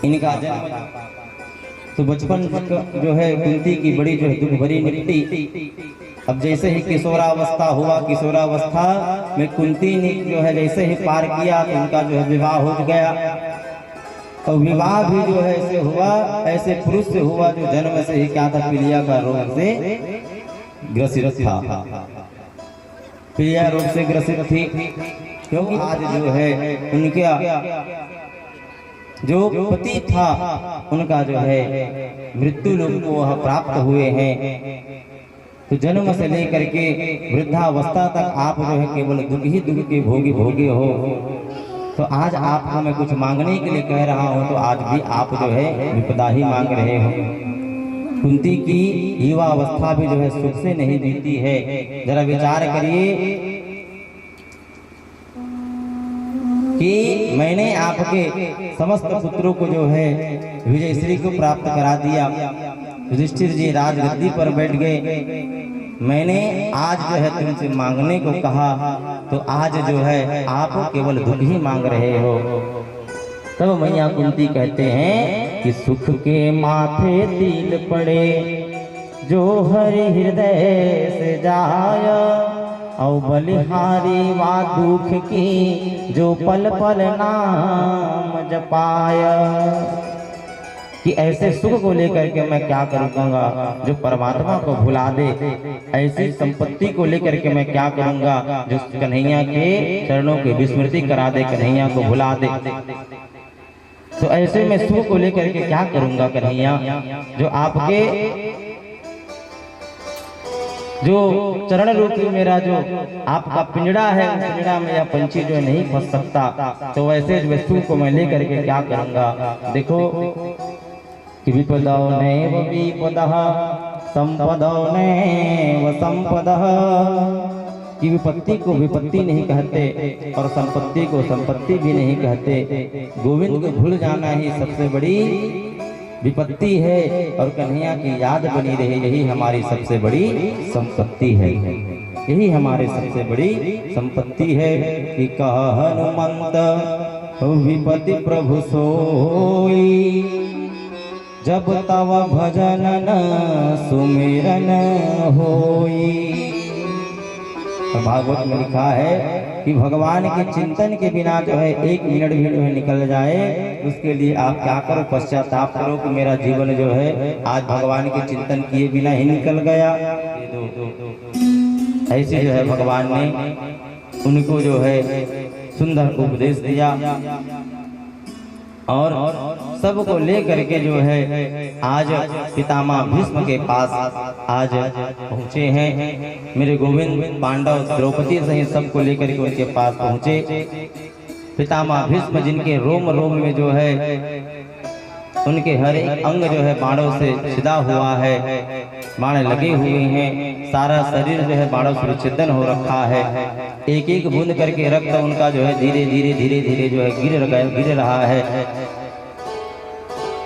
इनका जन्म तो बचपन जो है कुंती की बड़ी जो है दुख भरी निकटी। अब जैसे ही किशोरावस्था हुआ, किशोरावस्था में कुंती ने जो है जैसे ही पार किया तो उनका जो है विवाह हो गया। और विवाह भी जो है ऐसे हुआ, ऐसे पुरुष से हुआ जो जन्म से ही क्या था, पीलिया का रोग से ग्रसित था। पीलिया रोग से ग्रसित थी, क्योंकि आज जो है उनके जो पति था उनका जो है मृत्यु लोक को वह प्राप्त हुए हैं। तो जन्म से लेकर के वृद्धावस्था तक आप जो है केवल दुख ही दुख के भोगे हो। तो आज आपको मैं कुछ मांगने के लिए कह रहा हूँ, तो आज भी आप जो है विपदा ही मांग रहे हो। कुंती की युवा अवस्था भी जो है सुख से नहीं बीती है। जरा विचार करिए कि मैंने आपके समस्त पुत्रों को जो है विजयश्री को प्राप्त करा दिया। युधिष्ठिर जी राजगद्दी पर बैठ गए। मैंने आज जो है तुमसे मांगने को कहा, तो आज जो है आप केवल दुख ही मांग रहे हो। तब मैया कुंती कहते हैं कि सुख के माथे तिल पड़े जो हरि हृदय से जाय, और बलिहारी वा दुख की जो पल पल नाम जपाय। कि ऐसे सुख को लेकर के मैं क्या करूँगा जो परमात्मा को भुला दे, ऐसी संपत्ति को लेकर के मैं क्या करूँगा जो कन्हैया के चरणों की विस्मृति करा दे, कन्हैया को भुला दे। तो ऐसे में सुख को लेकर के क्या करूँगा कन्हैया, जो आपके जो चरण रूपी मेरा जो आपका पिंजड़ा है, पिंजड़ा में या पंछी जो नहीं फंस सकता, तो वैसे वस्तु को मैं लेकर के क्या करूँगा। देखो कि विपदौ नैव विपदः संपदौ नैव संपदः, कि विपत्ति को विपत्ति नहीं कहते और संपत्ति को संपत्ति भी नहीं कहते। गोविंद को भूल जाना ही सबसे बड़ी विपत्ति है, और कन्हैया की याद बनी रहे यही हमारी सबसे बड़ी संपत्ति है। यही हमारे सबसे बड़ी संपत्ति है। कि कह हनुमंत विपत्ति प्रभु सोई, जब तव भजन न सुमिरन होई। तो भागवत में लिखा है कि भगवान के चिंतन के बिना जो है एक मिनट भी जो है निकल जाए, उसके लिए आप क्या करो, पश्चाताप करो कि मेरा जीवन जो है आज भगवान के चिंतन किए बिना ही निकल गया। ऐसे जो है भगवान ने उनको जो है सुंदर उपदेश दिया, और सबको लेकर के जो है आज पितामह भीष्म के पास आज पहुँचे हैं। मेरे गोविंद पांडव द्रौपदी सहित सबको लेकर के उनके पास पहुँचे। पितामह भीष्म जिनके रोम रोम में जो है उनके हर एक अंग जो है बाणों से छिदा हुआ है, बाण लगे हुए हैं, सारा शरीर जो है बाणों से छिदन हो रखा है। एक एक बूंद करके रक्त उनका जो है धीरे धीरे धीरे धीरे जो है गिर रहा है।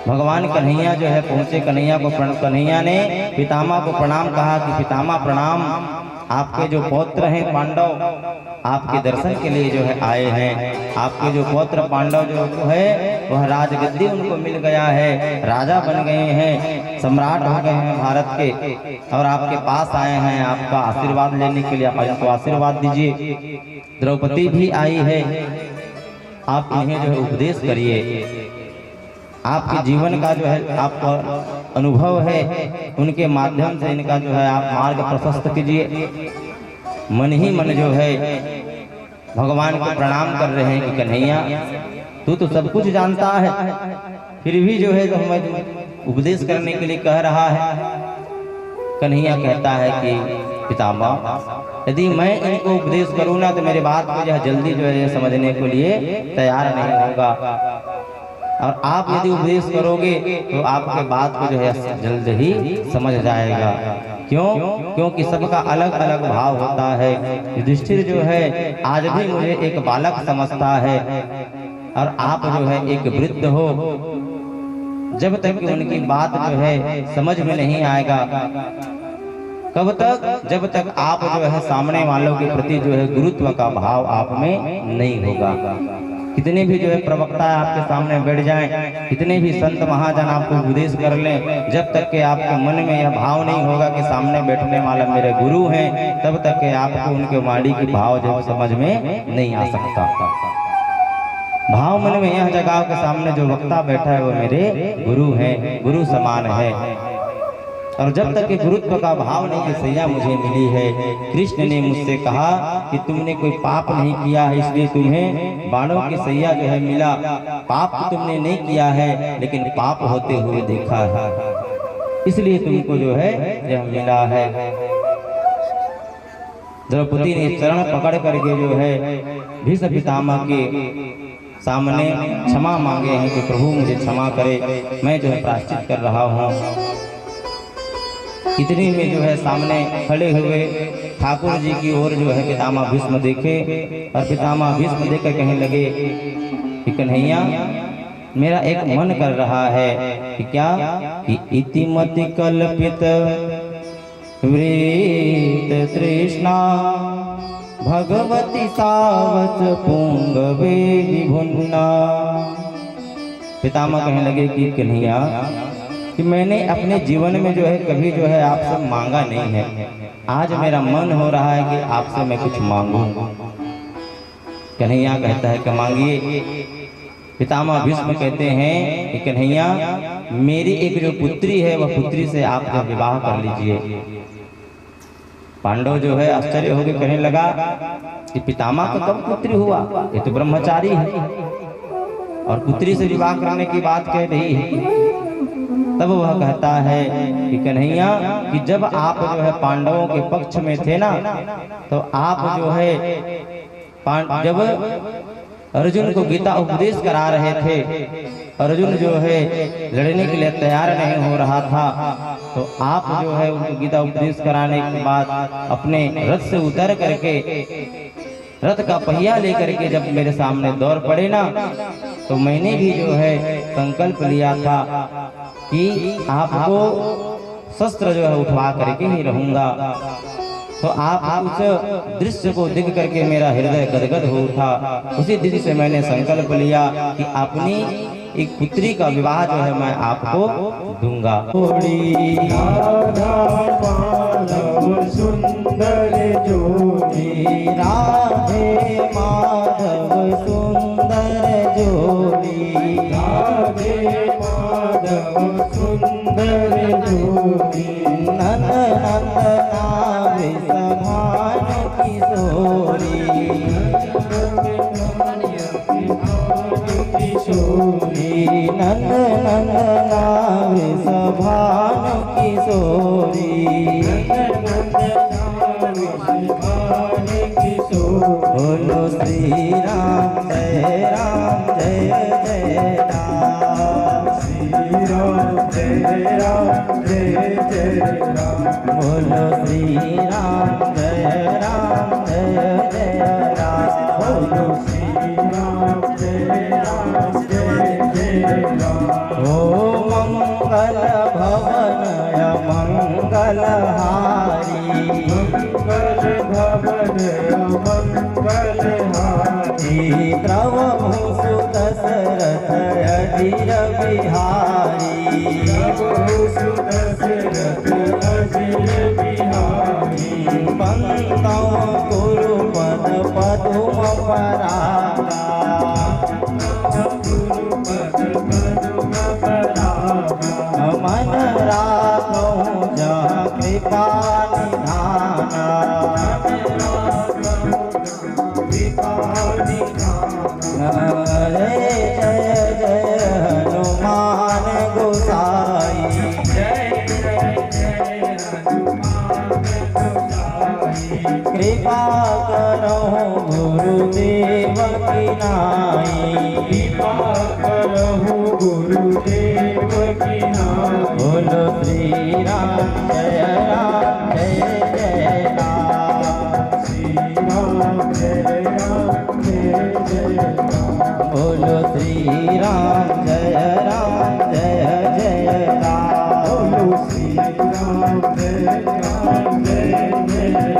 भगवान कन्हैया जो है पहुँचे, कन्हैया ने पितामह को प्रणाम कहा कि पितामह प्रणाम, आपके जो पौत्र हैं पांडव आपके दर्शन के लिए जो है आए हैं। आपके जो पौत्र पांडव जो है वह राजगद्दी उनको मिल गया है, राजा बन गए हैं, सम्राट हो गए हैं भारत के, और आपके पास आए हैं आपका आशीर्वाद लेने के लिए। आप इनको आशीर्वाद दीजिए। द्रौपदी भी आई है, आप इन्हें जो है उपदेश करिए। आपके जीवन का जो है आपका अनुभव है, उनके माध्यम से इनका जो है आप मार्ग प्रशस्त कीजिए। मन ही मन जो है भगवान को प्रणाम कर रहे हैं कि कन्हैया तू तो सब कुछ जानता है, फिर भी जो है तो हमें उपदेश करने के लिए कह रहा है। कन्हैया कहता है कि पितामह यदि मैं इनको उपदेश करूँ ना तो मेरे बात को यह जल्दी जो है समझने के लिए तैयार नहीं होगा, और आप यदि उपदेश करोगे तो आपके बात को जो है जल्द ही समझ जाएगा। क्यों? क्योंकि सबका अलग अलग भाव होता है। युधिष्ठिर जो है आज भी मुझे एक बालक समझता है, और आप जो है एक वृद्ध हो। जब तक कि उनकी बात जो है समझ में नहीं आएगा, कब तक? जब तक आप जो है सामने वालों के प्रति जो है गुरुत्व का भाव आप में नहीं होगा। कितने भी जो है प्रवक्ता आपके सामने बैठ जाएं, कितने भी संत महाजन आपको उपदेश कर लें, जब तक कि आपके मन में यह भाव नहीं होगा कि सामने बैठने वाला मेरे गुरु हैं, तब तक कि आपको उनके वाणी की भाव जो समझ में नहीं आ सकता। भाव मन में यह जगह के सामने जो वक्ता बैठा है वो मेरे गुरु हैं, गुरु समान है। और जब तक कि गुरुत्व का भाव नहीं कि सैया मुझे मिली है। कृष्ण ने मुझसे कहा कि तुमने कोई पाप नहीं किया है, इसलिए तुम्हें बाणों की सैया जो है मिला। पाप तो तुमने नहीं किया है, लेकिन पाप होते हुए देखा है, इसलिए तुमको जो है यह मिला है। द्रौपदी ने चरण पकड़ करके जो है भीष्म पितामह के सामने क्षमा मांगे हैं कि प्रभु मुझे क्षमा करे, मैं जो है प्रायश्चित कर रहा हूँ। इतने में जो है सामने खड़े हुए ठाकुर जी की ओर जो है पितामह भीष्म देखे, और पितामह भीष्म देखकर कहने लगे कि कन्हैया मेरा एक मन कर रहा है कि क्या कि इतिमति कल्पित वृत तृष्णा भगवती सावच पुंगवे विभुन्ना। पितामह कहने लगे कि कन्हैया कि मैंने अपने जीवन में जो है कभी जो है आपसे मांगा नहीं है, आज मेरा मन हो रहा है कि आपसे मैं कुछ मांगूं। कन्हैया कहता है कि मांगिए। पितामह भीष्म कहते हैं कि कन्हैया मेरी एक जो पुत्री है वह पुत्री से आप जो विवाह कर लीजिए। पांडव जो है आश्चर्य हो गए, कहने लगा कि पितामह को कब पुत्री हुआ, ये तो ब्रह्मचारी है और पुत्री से विवाह करने की बात कह रही है। तब वह कहता है कि कन्हैया कि जब आप जो है पांडवों के पक्ष में थे ना, तो आप जो है जब अर्जुन को गीता उपदेश करा रहे थे, अर्जुन जो है लड़ने के लिए तैयार नहीं हो रहा था, तो आप जो है उनको गीता उपदेश कराने के बाद अपने रथ से उतर करके रथ का पहिया लेकर के जब मेरे सामने दौड़ पड़े ना, तो मैंने भी जो है संकल्प लिया था कि आपको शस्त्र जो है उठवा करके ही रहूंगा। तो आप उस दृश्य को देख करके मेरा हृदय गदगद हो उठा। उसी दिन से मैंने संकल्प लिया कि अपनी एक पुत्री का विवाह जो है मैं आपको दूंगा। सुंदर जोड़ी राधे माधव सुंदर जोड़ी, राधे माधव सुंदर जोड़ी, नंद नंदना विषभान किशोरी, किशोरी नंद नंदना विषभान किशोरी, बोलो श्री राम जय जय राम, श्री राम जय जय राम, बोलो श्री राम जय जय राम, बोलो श्री राम जय राम। ओ मंगल भवन मंगल हारी, मंगल भवन मंगल हारी, प्रभु सुत दशरथ अधीर बिहारी, प्रभु सुत दशरथ अधीर बिहारी, बंदौ गुरुपद पदुम परागा, गुरुपद पदुम परागा, मन राखौ जहाँ कृपा निधाना, कृपा जय जय जय हनुमान गोसाई, जय जय जय हनुमान गोसाई। कृपा करो गुरुदेव की नाई, कृपा करहु गुरुदेव की नाई। बोलो श्री राम जय जय राम, श्री राम जय राम जय जय राम। बोलो श्री राम जय जय राम, बोलो श्री राम जय राम जय जय राम। बोलो श्री राम जय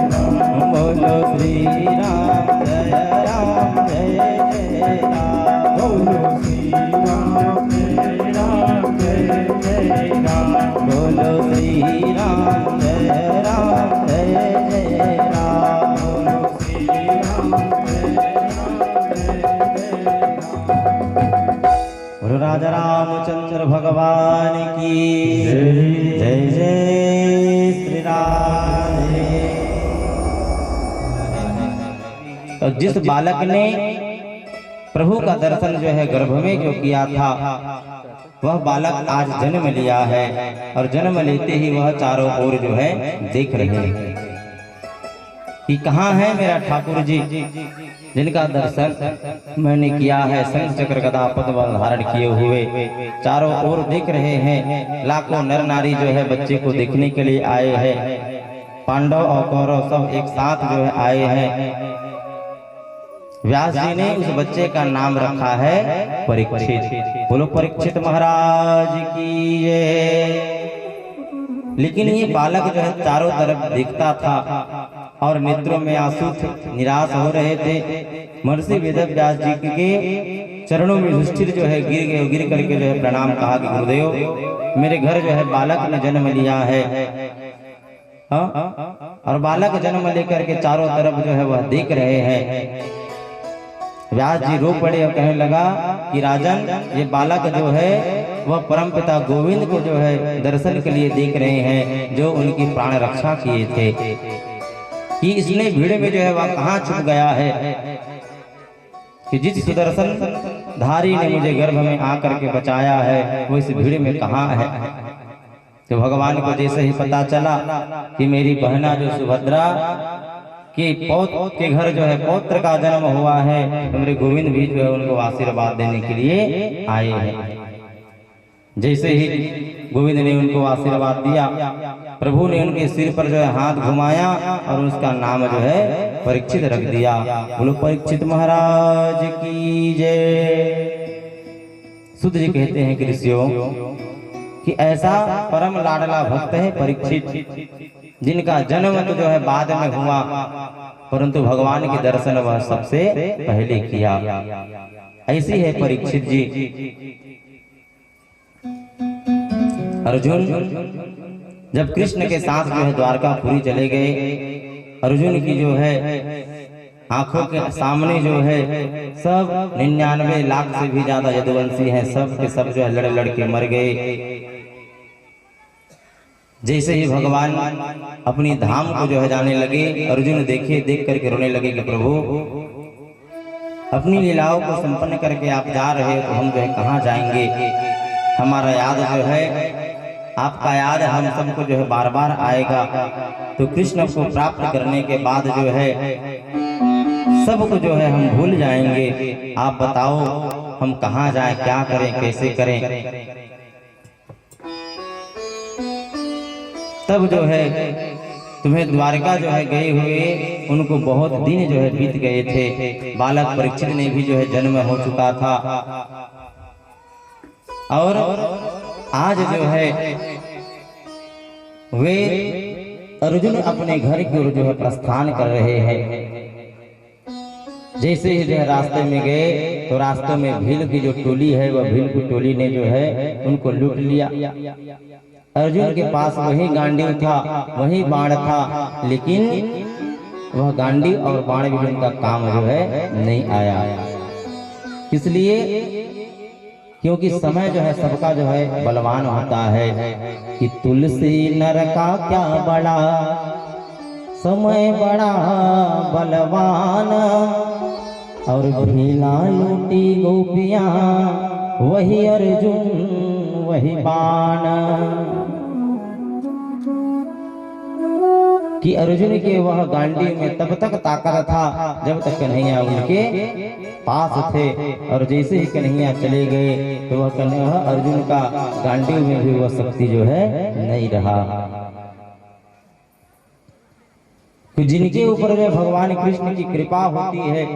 राम, बोलो श्री राम जय राम जय जय राम। बोलो श्री राम जय राम बोलो श्री राम जय राम जय जय राम। गुरु राजा रामचंद्र भगवान की जय। जय जय श्री राम। और जिस बालक ने प्रभु का दर्शन जो है गर्भ में जो किया था, वह बालक आज जन्म लिया है और जन्म लेते ही वह चारों ओर जो है देख रहे हैं कि कहाँ है मेरा ठाकुर जी, जिनका दर्शन मैंने किया है शंख चक्र गदा पद्म धारण किए हुए। चारों ओर देख रहे हैं, लाखों नर नारी जो है बच्चे को देखने के लिए आए हैं। पांडव और कौरव सब एक साथ जो है आए हैं। व्यास जी ने उस बच्चे का नाम रखा है परीक्षित। बोलो परीक्षित महाराज की जय। लेकिन ये बालक जो है चारों तरफ देखता था और नेत्रों में आंसू निराश हो रहे थे। महर्षि वेद व्यास जी के चरणों में युधिष्ठिर जो है गिर गए। गिर करके जो है प्रणाम कहा कि गुरुदेव, मेरे घर जो है बालक ने जन्म लिया है। और बालक जन्म लेकर के चारों तरफ जो है वह देख रहे हैं। व्यास जी रो पड़े और कहने लगा कि राजन, ये बालक जो है वह परमपिता गोविंद को जो है दर्शन के लिए देख रहे हैं, जो उनकी प्राण रक्षा किए थे। कि इसने भीड़ में जो है वह कहाँ छुप गया है कि जिस सुदर्शन धारी ने मुझे गर्भ में आकर के बचाया है, वो इस भीड़ में कहाँ है। तो भगवान को जैसे ही पता चला कि मेरी बहना जो सुभद्रा कि पौत्र के घर जो है पौत्र का जन्म हुआ है, तो मेरे गोविंद भी जो है उनको आशीर्वाद देने के लिए आए हैं। जैसे ही गोविंद ने उनको आशीर्वाद दिया, प्रभु ने उनके सिर पर जो है हाथ घुमाया और उसका नाम जो है परीक्षित रख दिया। बोलो परीक्षित महाराज की जय। सुध जी कहते हैं कि ऋषियों कि ऐसा परम लाडला भक्त है परीक्षित, जिनका जन्म तो जो है बाद में हुआ, परंतु भगवान के दर्शन वह सबसे पहले किया। ऐसी है परीक्षित जी। अर्जुन जब कृष्ण के साथ जो है द्वारकापुरी चले गए, अर्जुन की जो है आंखों के सामने जो है सब 99 लाख से भी ज्यादा यदुवंशी हैं, सब के सब जो है लड़ लड़ के मर गए। जैसे ही भगवान अपनी धाम को जो है जाने लगे, अर्जुन देख करके रोने लगे कि प्रभु, अपनी लीलाओं को संपन्न करके आप जा रहे हो तो हम जो है कहाँ जाएंगे। हमारा याद जो है, आपका याद हम सबको जो है बार बार आएगा। तो कृष्ण को प्राप्त करने के बाद जो है सबको जो है हम भूल जाएंगे। आप बताओ हम कहाँ जाएं, क्या करें, कैसे करें। तब जो है तुम्हें द्वारका जो है गए हुए उनको बहुत दिन जो है बीत गए थे। बालक परीक्षित ने भी जो है जन्म हो चुका था और आज जो है वे अर्जुन अपने घर की ओर जो है प्रस्थान कर रहे हैं। जैसे ही जो है रास्ते में गए तो रास्ते में भील की जो टोली है, वह भील की टोली ने जो है उनको लूट लिया। अर्जुन के पास वही गांडी था, वही बाण था, लेकिन वह गांडी और बाण भी उनका काम जो है नहीं आया। इसलिए क्योंकि समय जो है सबका जो है बलवान होता है कि तुलसी नर का क्या बड़ा, समय बड़ा बलवान। और भीला लूटी गोपियां वही अर्जुन वही बाण। कि अर्जुन के वह गांडी में तब तक ताकत था जब तक कन्हैया उनके पास थे, और जैसे ही कन्हैया चले गए तो वह कन्हैया अर्जुन का गांडी में भी वह शक्ति जो है नहीं रहा। तो जिनके ऊपर जो भगवान कृष्ण की कृपा होती है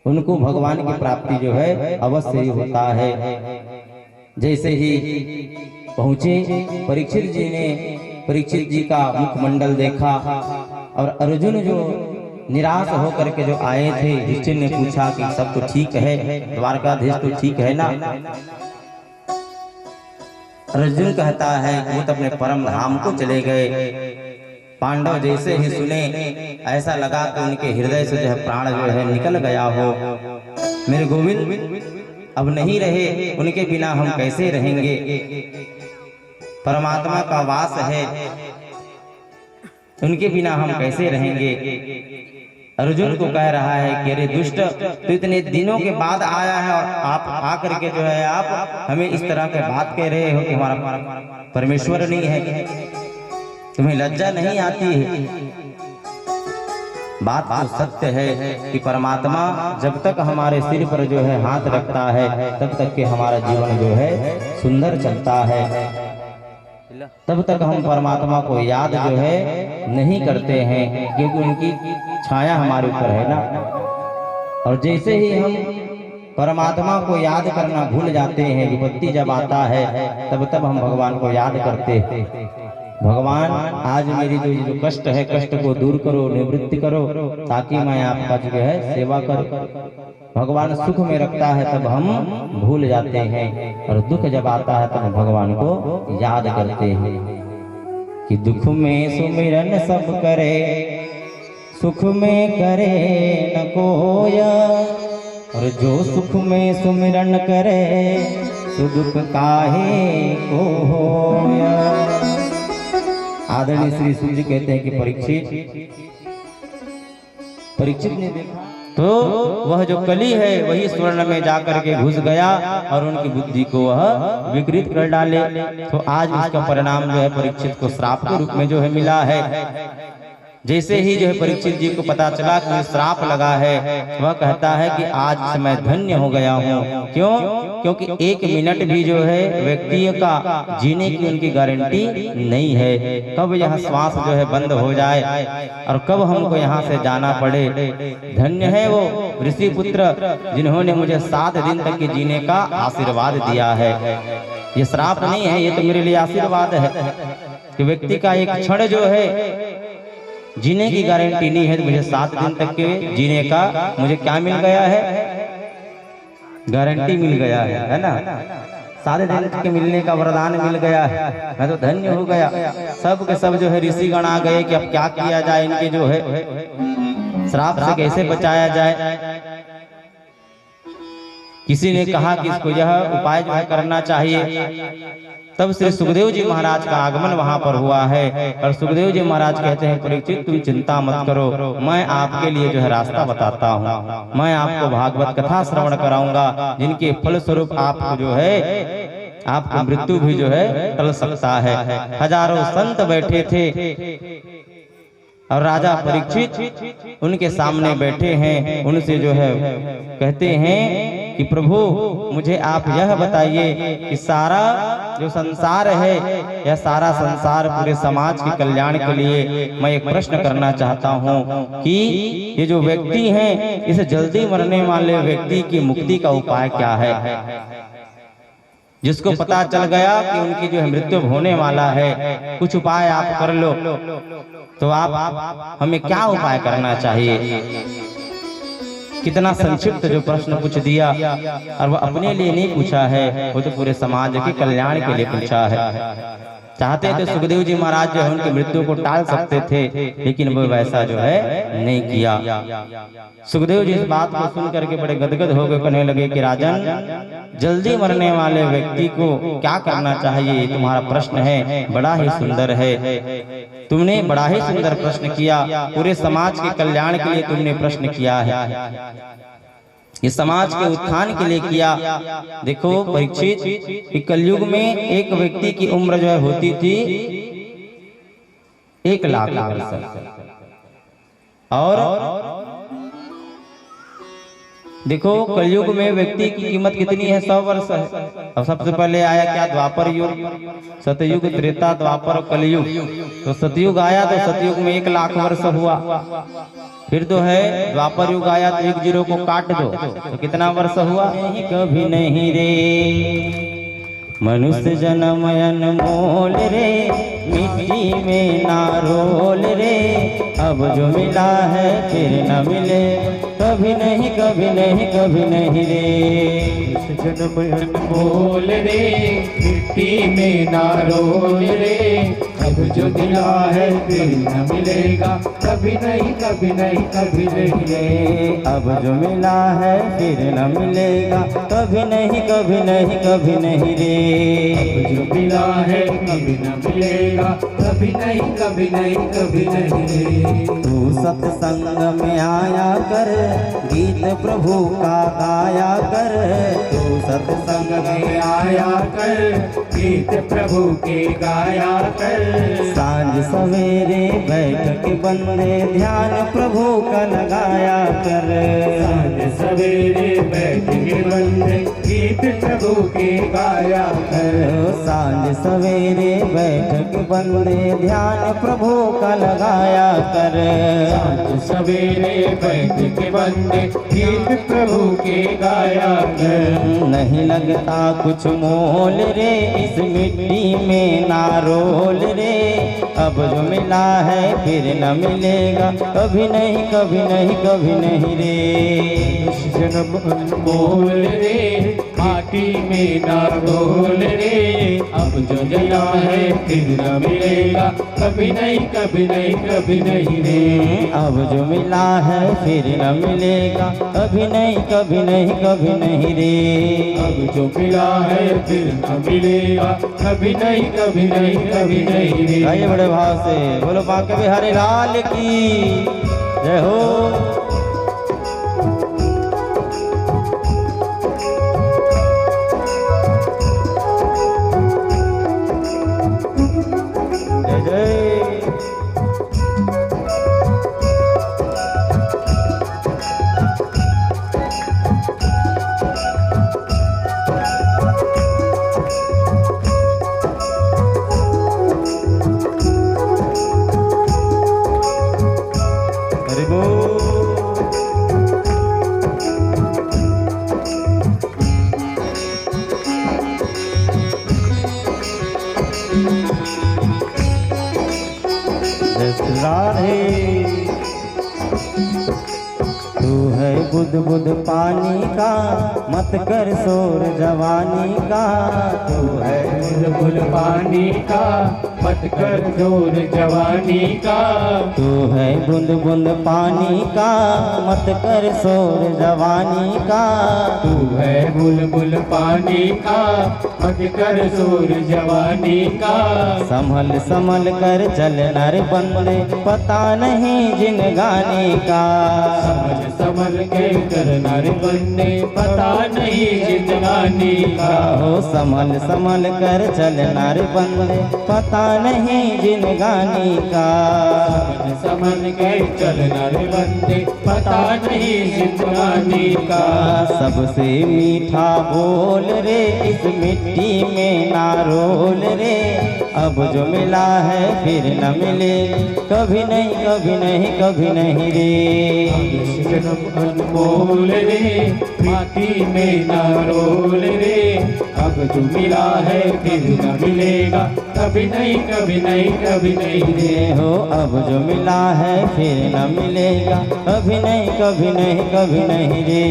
उनको भगवान की प्राप्ति जो है अवश्य ही होता है। जैसे ही पहुंचे परीक्षित जी ने परीक्षित जी का मुखमंडल देखा, और अर्जुन जो निराश होकर के जो आए थे, युधिष्ठिर ने पूछा कि सब तो ठीक है, द्वारकाधीश तो ठीक है ना? अर्जुन कहता है वो तो अपने परम धाम को चले गए। पांडव जैसे ही सुने ऐसा लगा कि उनके हृदय से जो है प्राण जो है निकल गया हो। मेरे गोविंद अब नहीं रहे, उनके बिना हम कैसे रहेंगे? परमात्मा का वास है, उनके बिना हम कैसे रहेंगे? अर्जुन को कह रहा है कि अरे दुष्ट, तो इतने दिनों के बाद आया है और आप आकर के जो है आप हमें इस तरह के बात कह रहे हो कि हमारा परमेश्वर नहीं है, तुम्हें लज्जा नहीं आती है? बात तो सत्य है कि परमात्मा जब तक हमारे सिर पर जो है हाथ रखता है तब तक के हमारा जीवन जो है सुंदर चलता है। तब तक हम परमात्मा को याद जो है नहीं करते हैं, क्योंकि उनकी छाया हमारे ऊपर है ना। और जैसे ही हम परमात्मा को याद करना भूल जाते हैं, विपत्ति जब आता है तब हम भगवान को याद करते हैं। भगवान आज मेरी जो कष्ट है, कष्ट को दूर करो, निवृत्ति करो, ताकि मैं आपका जो है सेवा करूं। भगवान सुख में रखता है तब हम भूल जाते हैं, और दुख जब आता है तब भगवान को याद करते हैं। कि दुख में सुमिरन सब करे, सुख में करे न कोया, और जो सुख में सुमिरन करे सो दुख काहे को होया। आदरणीय श्री सूर्य कहते हैं कि परीक्षित ने देखा तो वह जो कली है वही स्वर्ण में जाकर के घुस गया और उनकी बुद्धि को वह विकृत कर डाले। तो आज इसका परिणाम जो है परीक्षित को श्राप के रूप में जो है मिला है। जैसे ही जो है परीक्षित जी को पता चला कि श्राप लगा है, वह कहता है कि आज से मैं धन्य हो गया हूँ। क्यों? क्योंकि एक मिनट भी जो है व्यक्ति का जीने की उनकी गारंटी नहीं है। कब यह श्वास जो है बंद हो जाए और कब हमको यहाँ से जाना पड़े। धन्य है वो ऋषि पुत्र जिन्होंने मुझे 7 दिन तक के जीने का आशीर्वाद दिया है। ये श्राप नहीं है, ये तो मेरे लिए आशीर्वाद है कि व्यक्ति का एक क्षण जो है जीने की गारंटी नहीं है। मुझे 7 दिन तक के जीने का मुझे क्या मिल गया है? गारंटी मिल गया है ना। 7 दिन के मिलने का वरदान मिल गया है। मैं तो धन्य हो गया। सब के सब जो है ऋषि गण आ गए कि अब क्या किया जाए, इनके जो है श्राप से कैसे बचाया जाए। किसी ने कहा कि इसको यह उपाय जो है करना चाहिए। तब श्री सुखदेव जी महाराज का आगमन वहां पर हुआ है और सुखदेव जी महाराज कहते हैं परीक्षित तुम चिंता मत करो, मैं आपके लिए जो है रास्ता बताता हूँ। मैं आपको भागवत कथा श्रवण कराऊंगा जिनके फल स्वरूप आपको जो है आपको मृत्यु भी जो है टल सकता है। हजारों संत बैठे थे और राजा परीक्षित उनके सामने बैठे हैं। उनसे जो है कहते हैं कि प्रभु मुझे आप यह बताइए कि सारा जो संसार है यह सारा संसार पूरे समाज के कल्याण के लिए मैं एक प्रश्न करना चाहता हूँ कि ये जो व्यक्ति हैं इस जल्दी मरने वाले व्यक्ति की मुक्ति का उपाय क्या है। जिसको पता चल गया कि उनकी जो है मृत्यु होने वाला है, कुछ उपाय आप कर लो, तो आप हमें क्या उपाय करना चाहिए। कितना संक्षिप्त जो प्रश्न पूछ दिया, और वो अपने लिए नहीं पूछा है, वो तो पूरे समाज के कल्याण के लिए पूछा है। चाहते थे सुखदेव जी महाराज जो है उनकी मृत्यु को टाल सकते थे, लेकिन वो वैसा जो है नहीं किया। सुखदेव जी इस बात को सुन करके बड़े गदगद हो गए, कहने लगे कि राजन जल्दी मरने वाले व्यक्ति को क्या करना चाहिए, तुम्हारा प्रश्न है बड़ा ही सुंदर है। तुमने बड़ा ही सुंदर प्रश्न किया, पूरे समाज के कल्याण के लिए तुमने प्रश्न किया है, ये समाज के उत्थान के लिए किया। देखो परीक्षित, कलयुग में एक व्यक्ति की उम्र जो है होती थी 1,00,000 वर्ष, और देखो कलयुग में व्यक्ति की कीमत कितनी है, 100 वर्ष है। अब सबसे पहले आया क्या, द्वापर युग, सतयुग, त्रेता, द्वापर, कलयुग। तो सतयुग आया तो सतयुग में 1,00,000 वर्ष हुआ। फिर तो है द्वापर युग आया तो 1 0 को काट दो तो कितना वर्ष हुआ। नहीं कभी नहीं रे मनुष्य जन्म अनमोल रे, मिट्टी में ना रोल रे, अब जो मिला है फिर न मिले, कभी नहीं कभी नहीं कभी नहीं रे। जन्म अनमोल रे, मिट्टी में ना रोल रे, अब जो मिला है फिर न मिलेगा, कभी नहीं कभी नहीं कभी नहीं रे। अब जो मिला है फिर न मिलेगा, कभी नहीं कभी नहीं कभी नहीं रे। अब जो मिला है कभी न मिलेगा, कभी नहीं कभी नहीं कभी नहीं रे। तू सत्संग में आया कर, गीत प्रभु का गाया कर, तू सत्संग में आया कर, गीत प्रभु के गाया कर, सांझ सवेरे बैठ के बंदे ध्यान प्रभु का लगाया कर, सांझ सवेरे बैठ के बंदे गीत प्रभु के गाया कर, सांझ सवेरे बैठ के बंदे ध्यान प्रभु का लगाया कर, सांझ सवेरे बैठ के बंदे गीत प्रभु के गाया कर। नहीं लगता कुछ मोल रे, इस मिट्टी में ना रोल रे, अब जो मिला है फिर न मिलेगा, कभी नहीं कभी नहीं कभी नहीं रे। जन्म अनमोल रे, माटी में ना डोल रे, अब जो जला है फिर न मिलेगा, कभी नहीं कभी नहीं कभी नहीं रे। अब जो मिला है फिर न मिलेगा, कभी नहीं कभी नहीं कभी नहीं रे। अब जो मिला है फिर न मिलेगा, कभी नहीं कभी नहीं कभी नहीं रे। आइए बड़े भाव से बोलो बांके बिहारी लाल की जय हो। जय जय। हरि बोल। जय श्री राधे। तू है बुध बुध पानी का, मत कर शोर जवानी का, तू है बुलबुल पानी का, मत कर जोर जवानी का, तू है बूंद बूंद पानी का, मत कर शोर जवानी का, तू है बुलबुल पानी का, मत कर शोर जवानी का, संभल संभल कर चल नर बंदे, पता नहीं जिन गाने का, समझ समझ के करना रे बंदे, पता नहीं जिंदगानी का, हो संभल संभल कर चल नर बंदे, पता नहीं जिन गाने का, समझ समझ के चलना रे बंदे, पता नहीं जिंदगानी का, सबसे मीठा बोल रे, इस मिट्टी में ना रोल रे, अब जो मिला है फिर न मिले, कभी नहीं कभी नहीं कभी नहीं रे। जन्म अनमोल रे, माटी में ना रोल रे, अब जो मिला है फिर न मिलेगा, कभी नहीं कभी नहीं कभी नहीं रे। हो अब जो मिला है फिर न मिलेगा, कभी नहीं कभी नहीं कभी नहीं रे।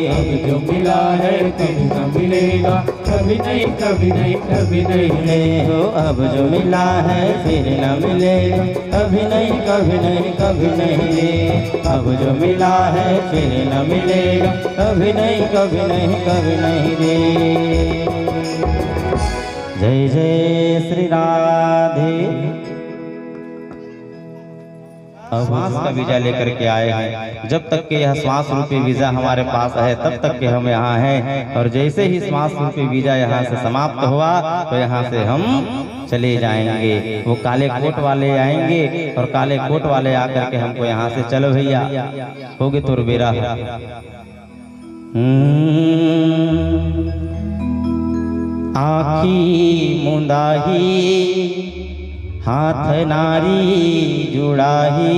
अब जो मिला है फिर न मिलेगा, कभी नहीं कभी नहीं कभी नहीं रे। हो अब जो मिला है फिर न मिलेगा, कभी नहीं कभी नहीं कभी नहीं रे। अब जो मिला है फिर न मिलेगा, कभी नहीं कभी नहीं कभी नहीं रे। जय जय श्री राधे। श्वास का वीजा लेकर के आए हैं। जब तक के यह श्वास रूपी वीजा हमारे पास है तब तक के हम यहाँ हैं, और जैसे ही श्वास रूपी वीजा यहाँ से समाप्त हुआ तो यहाँ से हम चले जाएंगे। वो काले कोट वाले आएंगे और काले कोट वाले आकर के हमको यहाँ से चलो भैया होगे तो बेरा। आखी मुंदाही हाथ नारी जुड़ाही,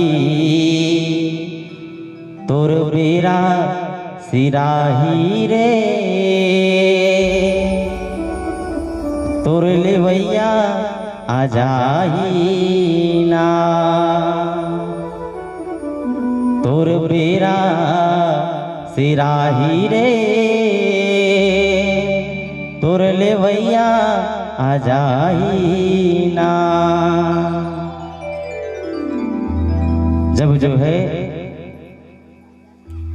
तोर बेरा सिराही रे, तोर लेवैया आ जाही ना, तोर बेरा सिराही रे, तोर लेवैया आ जाही ना। जब जो है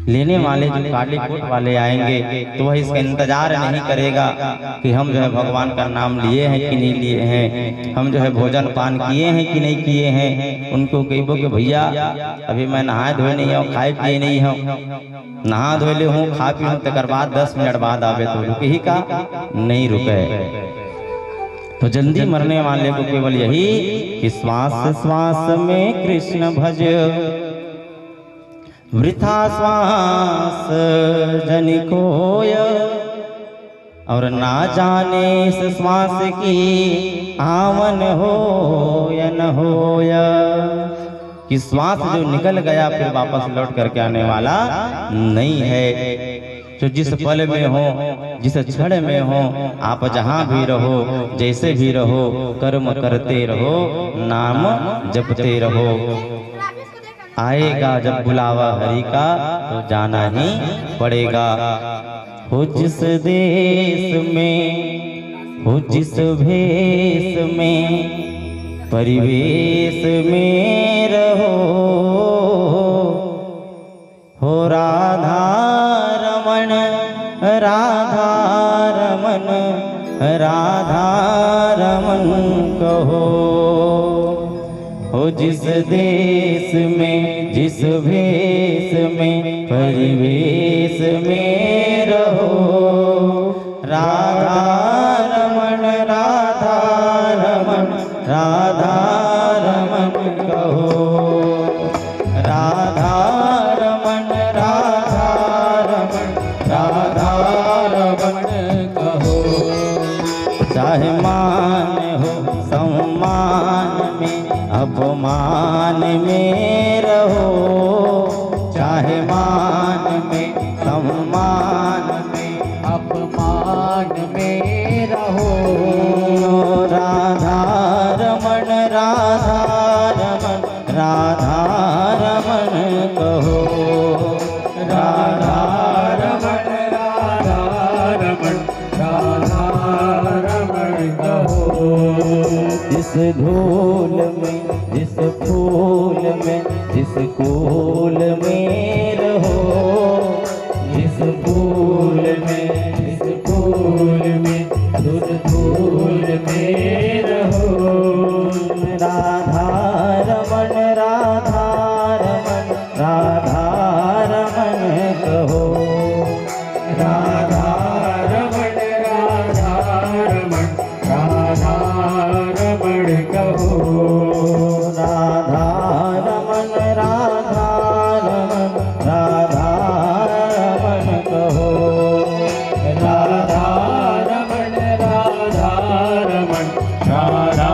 लेने वाले जो काले कोट वाले आएंगे तो वह इसका इंतजार नहीं करेगा कि हम जो है भगवान का नाम लिए हैं कि नहीं लिए हैं, हम जो है भोजन पान किए हैं कि नहीं किए हैं। उनको कहिबो कि भैया अभी मैं नहाए धोए नहीं हूँ, खाए पिए नहीं हूँ, नहा धोए ले हूँ, खा पी हूँ, तकर बाद 10 मिनट बाद आवे तो रुके ही का नहीं रुके। तो जल्दी मरने वाले को केवल यही कि श्वास श्वास में कृष्ण भज, वृथा श्वास जन कोय, और ना जाने इस श्वास की आवन हो या न होय। कि श्वास जो निकल गया फिर वापस लौट करके आने वाला नहीं है। तो जिस पल में हो, जिस क्षण में हो, आप जहाँ भी रहो, जैसे भी रहो, कर्म करते रहो, नाम जपते रहो। आएगा जब बुलावा हरि का तो जाना ही पड़ेगा। हो जिस देश में, हो जिस भेष में, परिवेश में रहो, हो राधा रमन, राधा रमन, राधा रमन कहो। हो जिस देश में, जिस भेष में, परिवेश में रहो, राधा रमन, राधा रमन, राधा रमन कहो। राधा रमन, राधा रमन, राधा रमन कहो। चाहे मान हो सम्मान में, अपमान में रहो, चाहे मान में सम्मान में, अपमान में रहो। राधा रमन, राधा रमन, राधा रमन कहो। राधा रमन, राधा रमन, राधा रमन कहो। जिस धूल में, जिस फूल में, जिस फूल में रहो, जिस फूल में, जिस फूल में, धुल धूल में रहो। राधा रमन, राधा रमन, राधा रमन कहो। राधा रमन, राधा रमन, राधा रमन कहो। राधा रमन, राधा रमन, राधा रमन कहो। राधा रमन, राधा रमन, राधा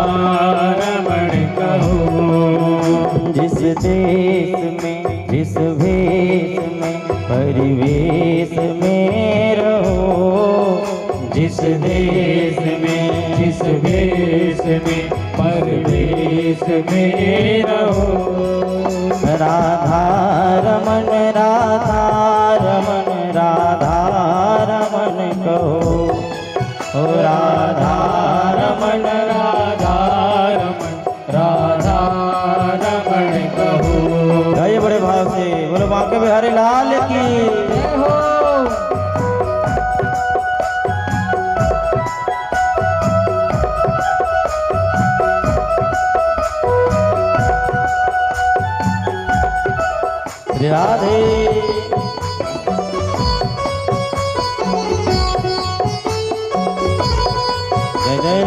रमन कहो। जिस देश में, जिस भेष में, परिवेश में रहो, जिस देश में, जिस भेष में, परिवेश में रहो। राधा रमन, राधा रमन, राधा रमन कहो। ओ राधा रमन, राधा रमन, राधा रमन कहो। गाइए बड़े भाव से, बोलो बांके बिहारी लाल की जय हो। राधे जय जय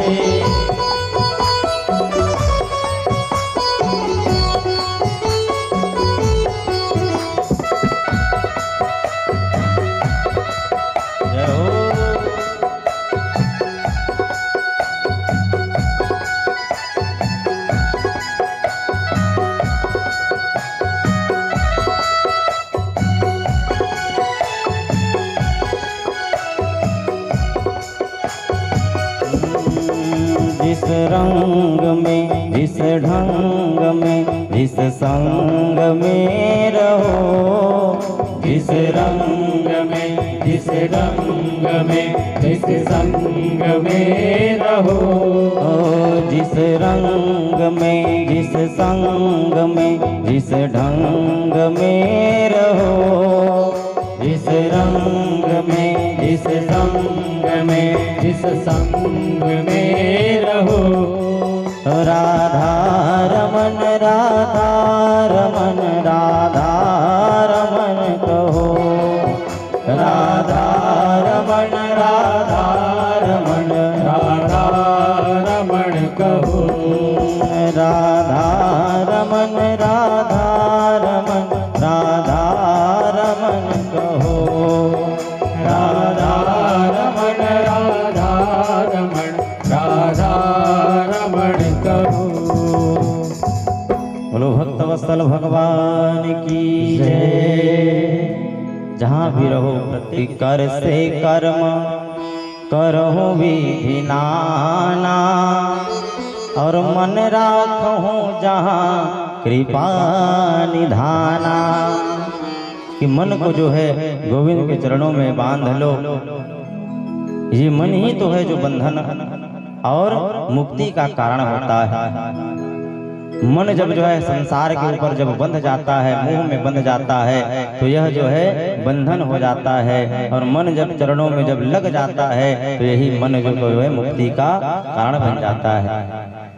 जिस रंग में जिस ढंग में जिस संग में रहो, जिस रंग में जिस रंग में जिस संग में रहो, जिस रंग में जिस संग में जिस ढंग में रहो, जिस रंग में जिस संग में जिस संग में रहो, राधा रमन राधा रमन राधा रमन कहो, राधा रमण राधा रमण राधा रमण कहो, राधा रमन राधा रमन राधा रमन कहो, राधा रमण राधा रमण राधा रमण कहो। बोलो भक्तवत्सल भगवान की जय। जहाँ भी रहो प्रति कर से कर्म करहु विधि नाना, और मन राखहु जहाँ कृपा निधाना। कि मन को जो है गोविंद के चरणों में बांध लो, ये मन ही तो है जो बंधन और मुक्ति का कारण होता है। मन जब जो है संसार के ऊपर जब बंध जाता है, मुंह में बंध जाता है, तो यह जो है बंधन हो जाता है। और मन जब चरणों में जब लग जाता है, तो यही मन जो है मुक्ति का कारण बन जाता है।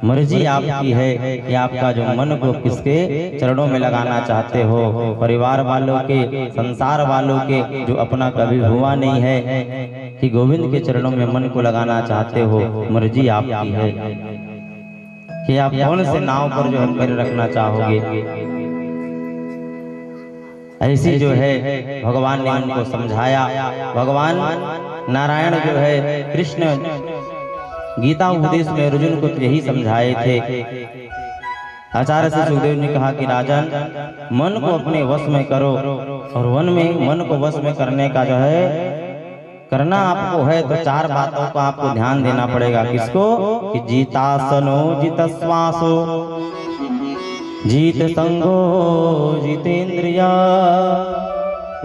मर्जी आपकी है कि आपका जो मन को किसके चरणों में लगाना चाहते हो। परिवार वालों के, संसार वालों के, जो अपना कभी हुआ नहीं है, कि गोविंद के चरणों में मन को लगाना चाहते हो। मर्जी आपकी है कि आप कौन से नाव पर जो है पैर रखना चाहोगे। ऐसी जो है भगवान ने उनको समझाया। भगवान नारायण जो है कृष्ण गीता उपदेश में अर्जुन को यही समझाए थे। आचार्य से सुखदेव ने कहा कि राजन, मन को अपने वश में करो, और मन को वश में करने का जो है करना आपको है, तो चार बातों को आपको ध्यान देना पड़ेगा। किसको? कि जीतासनो जित श्वासो जीत संगो जितेन्द्रिया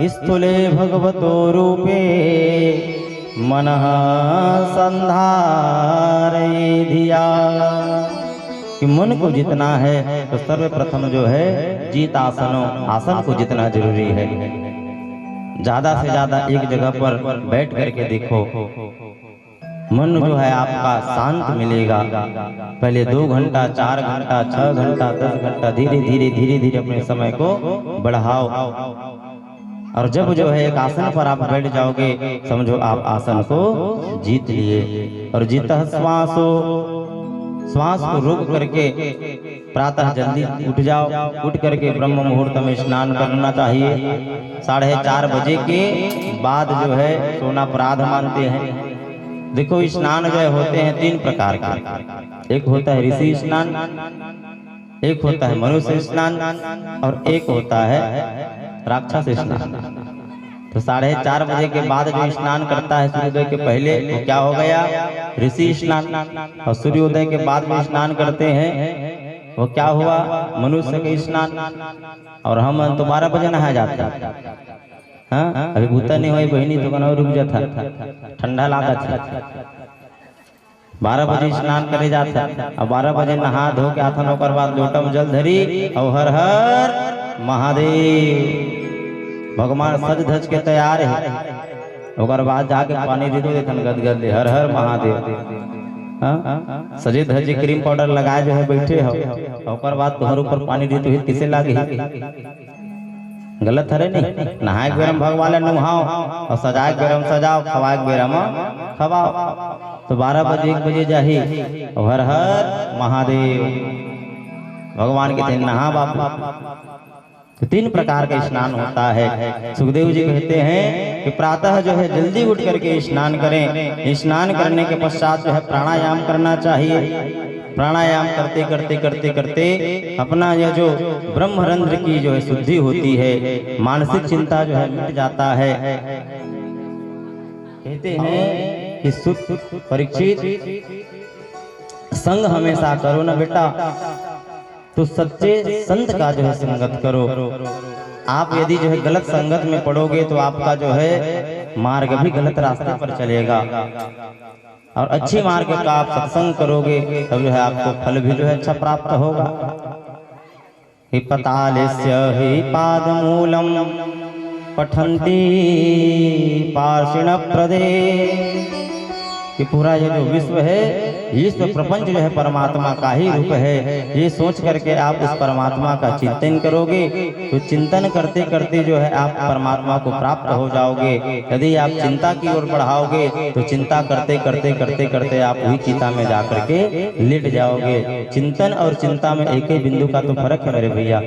स्थूले भगवतो रूपे मनः संधारये धिया। कि मन को जितना है तो सर्वप्रथम जो है जीतासनो, आसन को जितना जरूरी है। ज्यादा से ज्यादा एक जगह पर बैठ करके देखो, मन जो है आपका शांत मिलेगा। पहले 2 घंटा, 4 घंटा, 6 घंटा, 10 घंटा, धीरे धीरे धीरे धीरे अपने समय को बढ़ाओ। और जब जो है एक आसन पर आप बैठ जाओगे, समझो आप आसन को जीत लिए। और जीतः श्वासो, श्वास को रोक करके प्रातः जल्दी उठ जाओ। उठ करके ब्रह्म मुहूर्त में स्नान करना चाहिए। 4:30 बजे के बाद जो है सोना अपराध मानते हैं। देखो स्नान जो है होते हैं 3 प्रकार के। एक होता है ऋषि स्नान, एक होता है मनुष्य स्नान, और एक होता है राक्षस स्नान। तो 4:30 बजे के बाद जो स्नान करता है सूर्योदय के पहले, वो क्या हो गया? ऋषि स्नान। और सूर्योदय के बाद में स्नान करते हैं, वो क्या हुआ? मनुष्य के स्नान। और हम तो 12 बजे नहा जाते हैं। हाँ, अभी भूता नहीं हुई बहनी तो बना रुक जाता, ठंडा लागा था। 12 बजे स्नान करे जाता, और 12 बजे नहा धो के आथन होकर बाद लोटम जल धरी और हर हर महादेव भगवान सज धज के तैयार है। ओकर बाद जाके पानी दे दो, गदगद हर हर महादेव। हाँ, सजे धजे क्रीम पाउडर लगाए जो है बैठे हो, ओकर बाद तोहर ऊपर पानी दे तो किसे लागे? गलत हरे नहीं। नहाए बेरम भगवान नुहाओ और सजाए बेरम सजाओ, खवाए बेरम खवाओ। तो 12 बजे 1 बजे जाही और हर हर महादेव भगवान के दिन नहा बाबू। तो 3 प्रकार का स्नान होता है। सुखदेव जी कहते हैं कि प्रातः जो है जल्दी उठ करके स्नान करें। स्नान करने के पश्चात जो है प्राणायाम करना चाहिए। प्राणायाम करते करते करते करते अपना यह जो ब्रह्मरंध्र की जो है शुद्धि होती है, मानसिक चिंता जो है मिट जाता है। कहते हैं कि सुत परीक्षित संग हमेशा करो ना बेटा, तो सच्चे संत का जो है संगत करो। आप यदि जो है गलत संगत में पड़ोगे तो आपका जो है मार्ग भी गलत रास्ते पर चलेगा। और अच्छी मार्ग का आप सत्संग करोगे तब जो है आपको फल भी जो है अच्छा प्राप्त होगा। हि पतालस्य हि पादमूलम पठन्ति पार्षिण प्रदे। कि पूरा ये जो विश्व है, विश्व प्रपंच जो है परमात्मा का ही रूप है। ये सोच करके आप उस परमात्मा का चिंतन करोगे तो चिंतन करते करते जो है आप परमात्मा को प्राप्त हो जाओगे। यदि आप चिंता की ओर बढ़ाओगे तो चिंता करते करते करते करते आप वही चिंता में जा करके लेट जाओगे। चिंतन और चिंता में एक ही बिंदु का तो फर्क है मेरे भैया।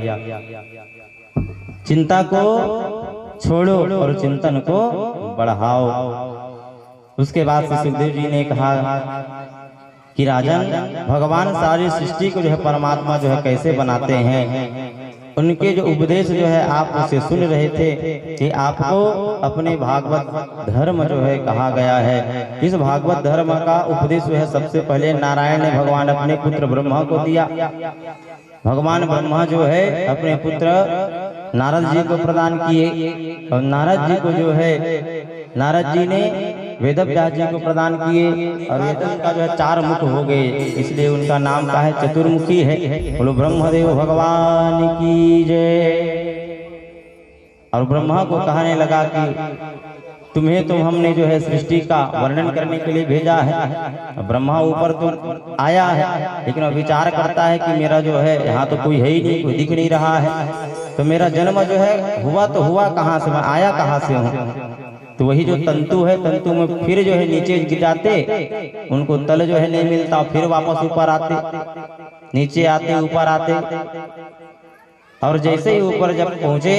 चिंता को छोड़ो और चिंतन को बढ़ाओ। उसके बाद से सुखदेव जी ने कहा कि राजन, भगवान सारी सृष्टि को जो है परमात्मा जो है कैसे बनाते हैं। उनके जो उपदेश जो है आप उसे सुन रहे थे कि आपको अपने भागवत धर्म जो है कहा गया है। इस भागवत धर्म का उपदेश जो है सबसे पहले नारायण ने भगवान अपने पुत्र ब्रह्मा को दिया। भगवान ब्रह्मा जो है अपने पुत्र नारद जी को प्रदान किए और नारद जी को जो है नारद जी ने वेद व्यास जी को प्रदान किए और वेद का जो है 4 मुख हो गए, इसलिए उनका नाम का है चतुर्मुखी है। बोलो ब्रह्मदेव भगवान की जय। और ब्रह्मा को कहने लगा कि तुम्हें तो हमने जो है सृष्टि का वर्णन करने के लिए भेजा है। ब्रह्मा ऊपर तो आया है लेकिन विचार करता है कि मेरा जो है यहाँ तो कोई है ही नहीं, कोई दिख नहीं रहा है, तो मेरा जन्म जो है हुआ तो हुआ कहाँ से, मैं आया कहाँ से हूँ। तो वही जो तंतु है, तंतु में फिर जो है नीचे गिर जाते, उनको तल जो है नहीं मिलता, फिर वापस ऊपर आते, नीचे आते ऊपर आते। और जैसे ही ऊपर जब पहुंचे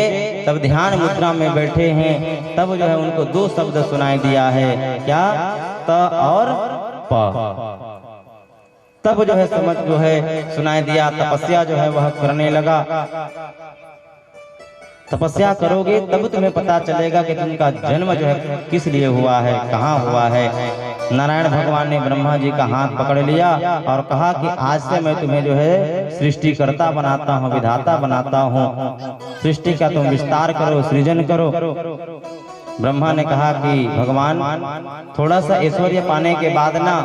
तब ध्यान मुद्रा में बैठे हैं, तब जो है उनको 2 शब्द सुनाई दिया है, क्या? त और प। तब जो है समझ जो है सुनाई दिया, तपस्या जो है वह करने लगा। तपस्या करोगे तब तुम्हें पता चलेगा कि तुमका जन्म जो है किस लिए हुआ है, कहाँ हुआ है। नारायण भगवान ने ब्रह्मा जी का हाथ पकड़ लिया और कहा कि आज से मैं तुम्हें जो है सृष्टिकर्ता बनाता हूँ, विधाता बनाता हूँ। सृष्टि का तुम विस्तार करो, सृजन करो। ब्रह्मा ने कहा कि भगवान, थोड़ा सा ऐश्वर्य पाने के बाद ना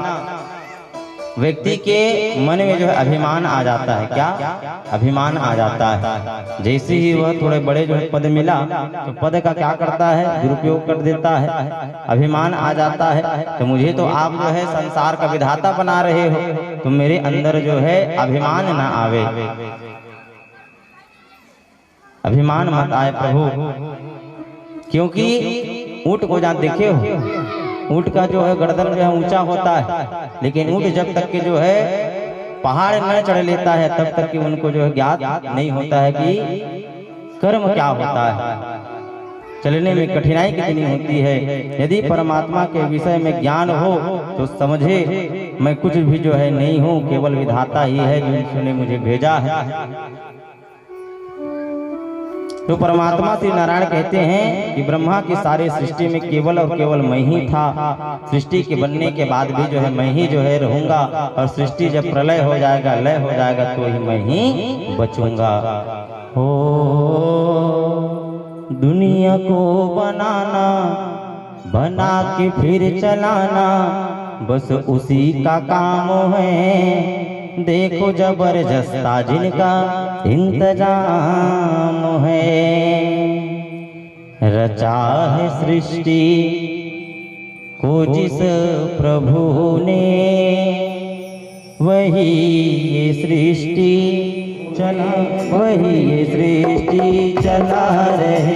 व्यक्ति के मन में जो है अभिमान आ जाता है। क्या? अभिमान आ जाता है। जैसे ही वह थोड़े बड़े जो है पद मिला तो पद का क्या करता है, दुरुपयोग कर देता है, अभिमान आ जाता है। तो मुझे तो आप जो है संसार का विधाता बना रहे हो, तो मेरे अंदर जो है अभिमान ना आवे, अभिमान मत आए प्रभु। क्योंकि ऊंट को जहाँ देखे हो, ऊंट का जो है गर्दन जो है ऊंचा होता है, लेकिन ऊंट जब तक के जो है पहाड़ न चढ़ लेता है तब तक कि उनको जो है ज्ञात नहीं होता है कि कर्म क्या होता है, चलने में कठिनाई कितनी होती है। यदि परमात्मा के विषय में ज्ञान हो तो समझे मैं कुछ भी जो है नहीं हूँ, केवल विधाता ही है जिसने मुझे भेजा है। तो परमात्मा श्री नारायण कहते हैं कि ब्रह्मा की सारी सृष्टि में केवल और केवल मैं ही था। सृष्टि के बनने के बाद भी जो है मैं ही जो है रहूंगा, और सृष्टि जब प्रलय हो जाएगा, लय हो जाएगा, तो ही मैं ही बचूंगा। हो दुनिया को बनाना, बना के फिर चलाना, बस उसी का काम है। देखो जबरदस्ता जिनका इंतजाम है। रचा है सृष्टि को जिस प्रभु ने, वही ये सृष्टि चला, वही ये सृष्टि चला रहे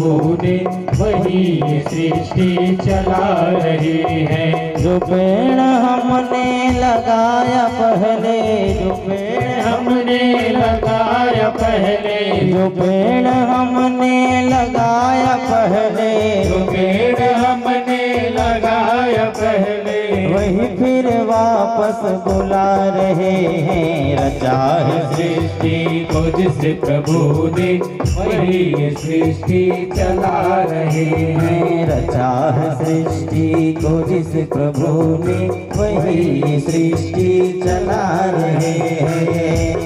प्रभु ने वही ये सृष्टि चला रहे हैं। जो पेड़ हमने लगाया पहले, जो पेड़ हमने लगाया पहले, जो पेड़ हमने लगाया पहले, जो पेड़ हमने लगाया पहले, वही फिर वापस बुला रहे हैं। रचा है सृष्टि को जिस प्रभु ने वही ये सृष्टि चला रहे हैं। रचा है सृष्टि को जिस प्रभु ने वही सृष्टि चला रहे हैं।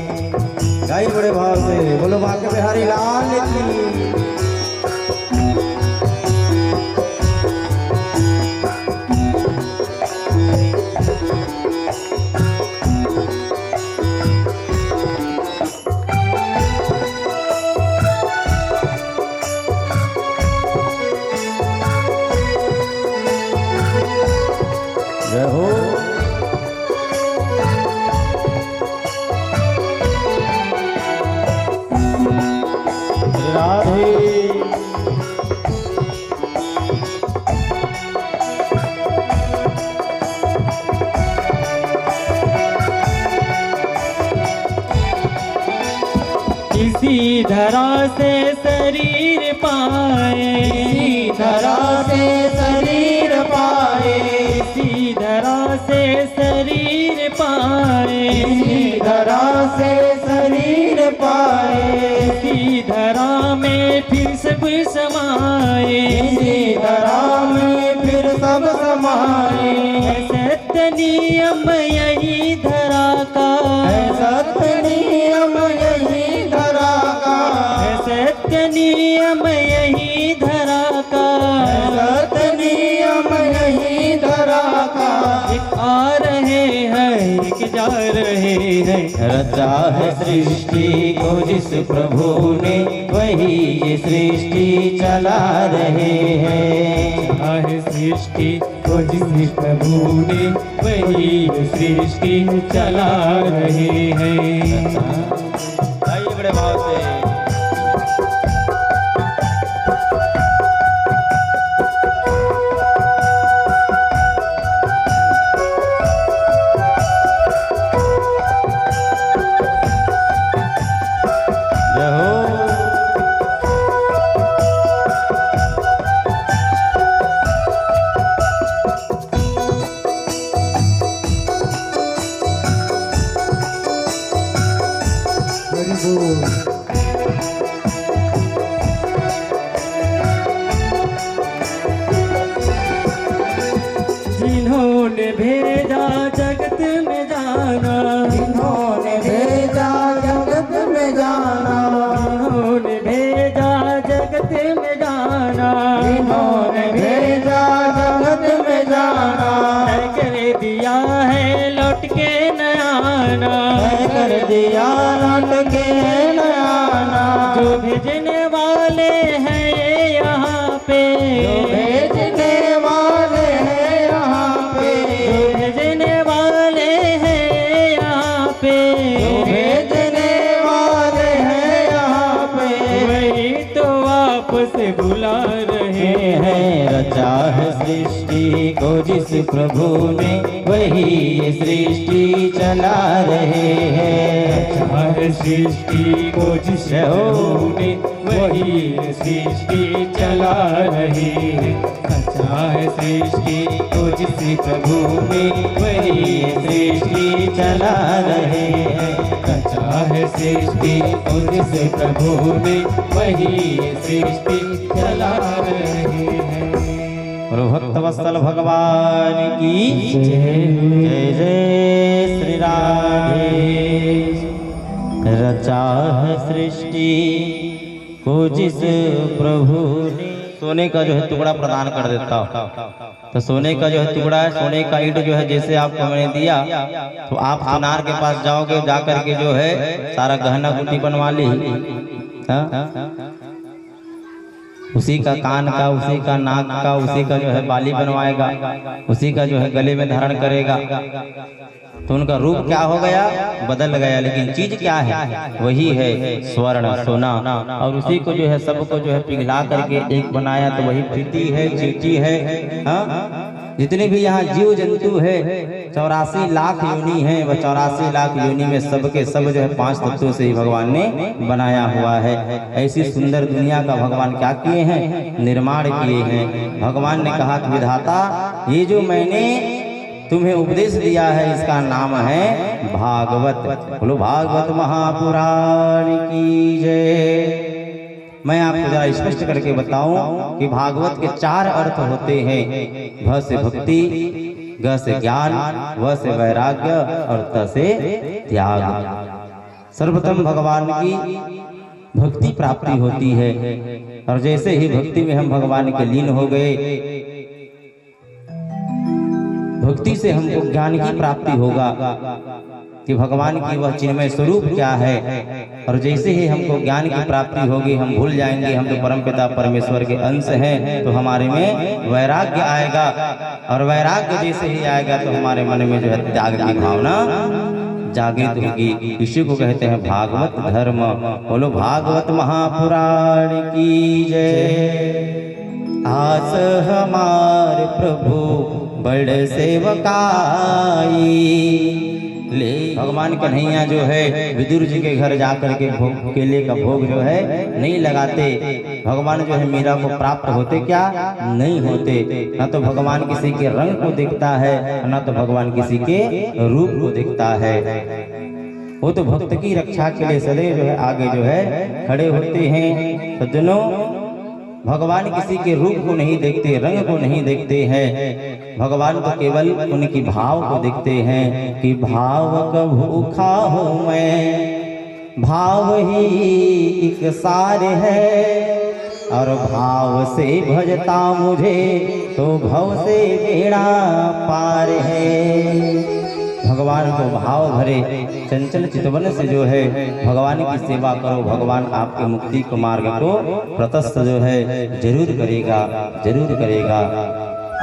गाइए बड़े भाव से बोलो बांके बिहारी लाल की। जय हो। राधे। इसी धरा से शरीर पाए, इसी धरा से शरीर पाए, इसी धरा से शरीर पाए, इसी धरा से शरीर पाए, इसी धरा में फिर सब समाए, इसी धरा में फिर सब समाए। सत्य नियम यही धरा का, सत्य नियम यही धरा का, सत्य नियम यही धरा का, सत्य नियम यही धरा का। एक आ रहे हैं एक जा रहे हैं। रचा है सृष्टि को जिस प्रभु ने वही ये सृष्टि चला रहे हैं। है सृष्टि को जिस प्रभु ने वही सृष्टि चला रहे हैं। आइए बड़े भाव से। जिन्होंने भेजा जगत में जाना, जिन्होंने भेजा जगत में जाना, जिन्होंने भेजा जगत में जाना, जिन्होंने भेजा जगत में जाना, तय कर दिया है लौट के न आना, तय कर दिया लौट के न आना। जो भेजने वाले हैं ये यहाँ पे, जो भेजने वाले हैं यहाँ पे, जो भेजने वाले हैं यहाँ पे, जो भेजने वाले हैं यहाँ पे, वही तो वापस बुला रहे हैं। रचा है सृष्टि को जिस प्रभु ने वही ये सृष्टि चला रहे हैं। हर सृष्टि को जिस प्रभु ने वही सृष्टि चला रहे हैं। अच्छा है सृष्टि को जिस प्रभु ने वही सृष्टि चला रहे हैं। अच्छा है सृष्टि को जिस प्रभु ने वही सृष्टि चला रहे हैं। और भक्त वत्सल भगवान की जय जय श्री राधे। रचा है सृष्टि को जिस प्रभु ने, सोने का जो है टुकड़ा प्रदान कर देता हूँ। तो सोने का जो है टुकड़ा है, सोने का ईंट जो है जैसे आपको मैंने दिया, तो आप सुनार के पास जाओगे, जाकर के जो है सारा गहना गुट्टी बनवा ली, उसी का कान का, उसी का नाक का, उसी का जो है बाली बनवाएगा, उसी का जो है गले में धारण करेगा। तो उनका रूप क्या हो गया, बदल गया, लेकिन चीज क्या है, वही है स्वर्ण सोना। और उसी को जो है सबको जो है पिघला करके एक बनाया, तो वही प्रीति है, चीटी है। हाँ, जितने भी यहाँ जीव जंतु है 84 लाख योनि है, वह 84 लाख योनि में सबके सब जो है 5 तत्वों से ही भगवान ने बनाया हुआ है। ऐसी सुंदर दुनिया का भगवान क्या किए हैं, निर्माण किए हैं। भगवान ने कहा कि विधाता, ये जो मैंने तुम्हें उपदेश दिया है इसका नाम है भागवत। बोलो भागवत महापुराण की जय। मैं आपको जरा स्पष्ट करके बताऊं कि भागवत के 4 अर्थ होते हैं। भ से भक्ति, ग से ज्ञान, व से वैराग्य और त से त्याग। सर्वप्रथम भगवान की भक्ति प्राप्ति होती है, और जैसे ही भक्ति में हम भगवान के लीन हो गए, भक्ति से हमको ज्ञान की प्राप्ति होगा कि भगवान की वह चिन्मय स्वरूप क्या है। और जैसे ही हमको ज्ञान की प्राप्ति होगी, हम भूल जाएंगे हम तो परमपिता परमेश्वर के अंश हैं, तो हमारे में वैराग्य आएगा। और वैराग्य जैसे ही आएगा तो हमारे मन में जो है त्याग की भावना जागृत होगी। इसी को कहते हैं भागवत धर्म। बोलो भागवत महापुराण की जय। आस हमार प्रभु बड़ सेवकाई ले। भगवान कन्हैया जो है विदुर जी के घर जाकर के केले का भोग जो है नहीं लगाते। भगवान जो है मीरा को प्राप्त होते क्या, नहीं होते। ना तो भगवान किसी के रंग को देखता है, ना तो भगवान किसी के रूप को देखता है। वो तो भक्त की रक्षा के लिए सदैव जो है आगे जो है खड़े होते हैं। सज्जनों, भगवान किसी के रूप को नहीं देखते, रंग को नहीं देखते हैं। भगवान तो केवल उनकी भाव को देखते हैं कि भाव का भूखा हूँ मैं, भाव ही एक सार है। और भाव से भजता मुझे तो भव से बेड़ा पार है। भगवान को भाव भरे चंचल चितवन से जो है भगवान की सेवा करो, भगवान आपके मुक्ति को मार्ग को प्रशस्त जो है जरूर करेगा, जरूर करेगा।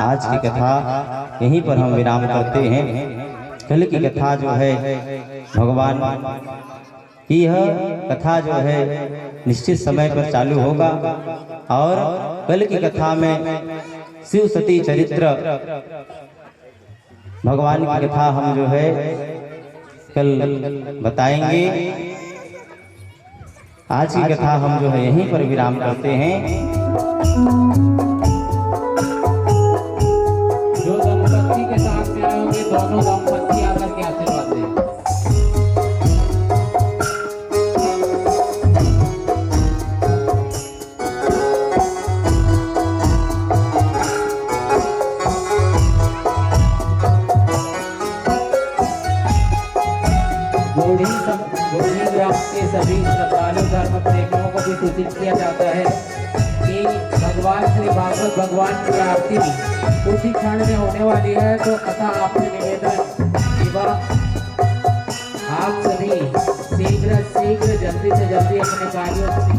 आज की कथा यहीं पर हम विराम करते हैं। कल की कथा जो है भगवान की, यह कथा जो है निश्चित समय पर चालू होगा। और कल की कथा में शिव सती चरित्र भगवान की कथा हम जो है कल बताएंगे। आज की कथा हम जो है यहीं पर विराम करते हैं। जो दंपत्ति के साथ में आए होंगे, दोनों दंपत्ति आकर के आशीर्वाद दें। सभी श्रद्धालु धर्म प्रेमियों को भी सूचित किया जाता है कि भगवान श्री भागवत भगवान की आरती कुछ ही क्षण में होने वाली है। तो कथा आपसे निवेदन कि आप सभी शीघ्र शीघ्र जल्दी से जल्दी अपने कार्यों से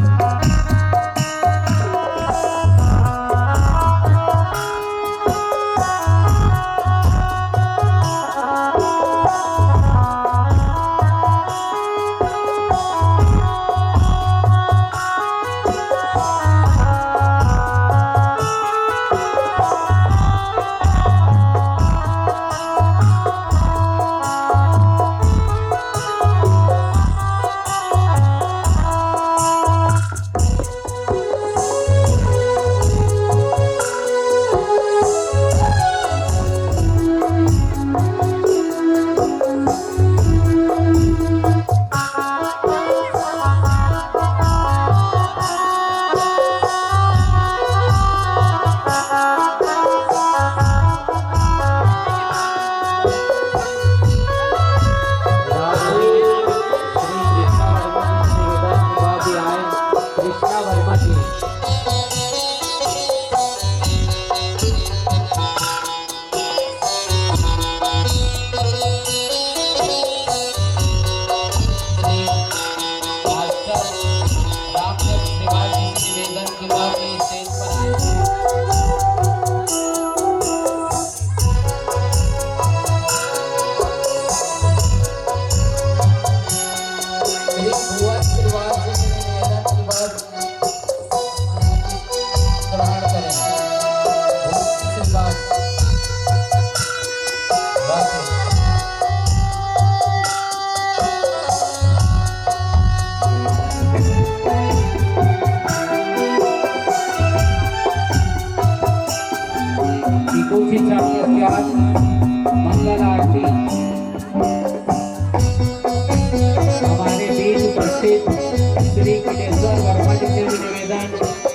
है।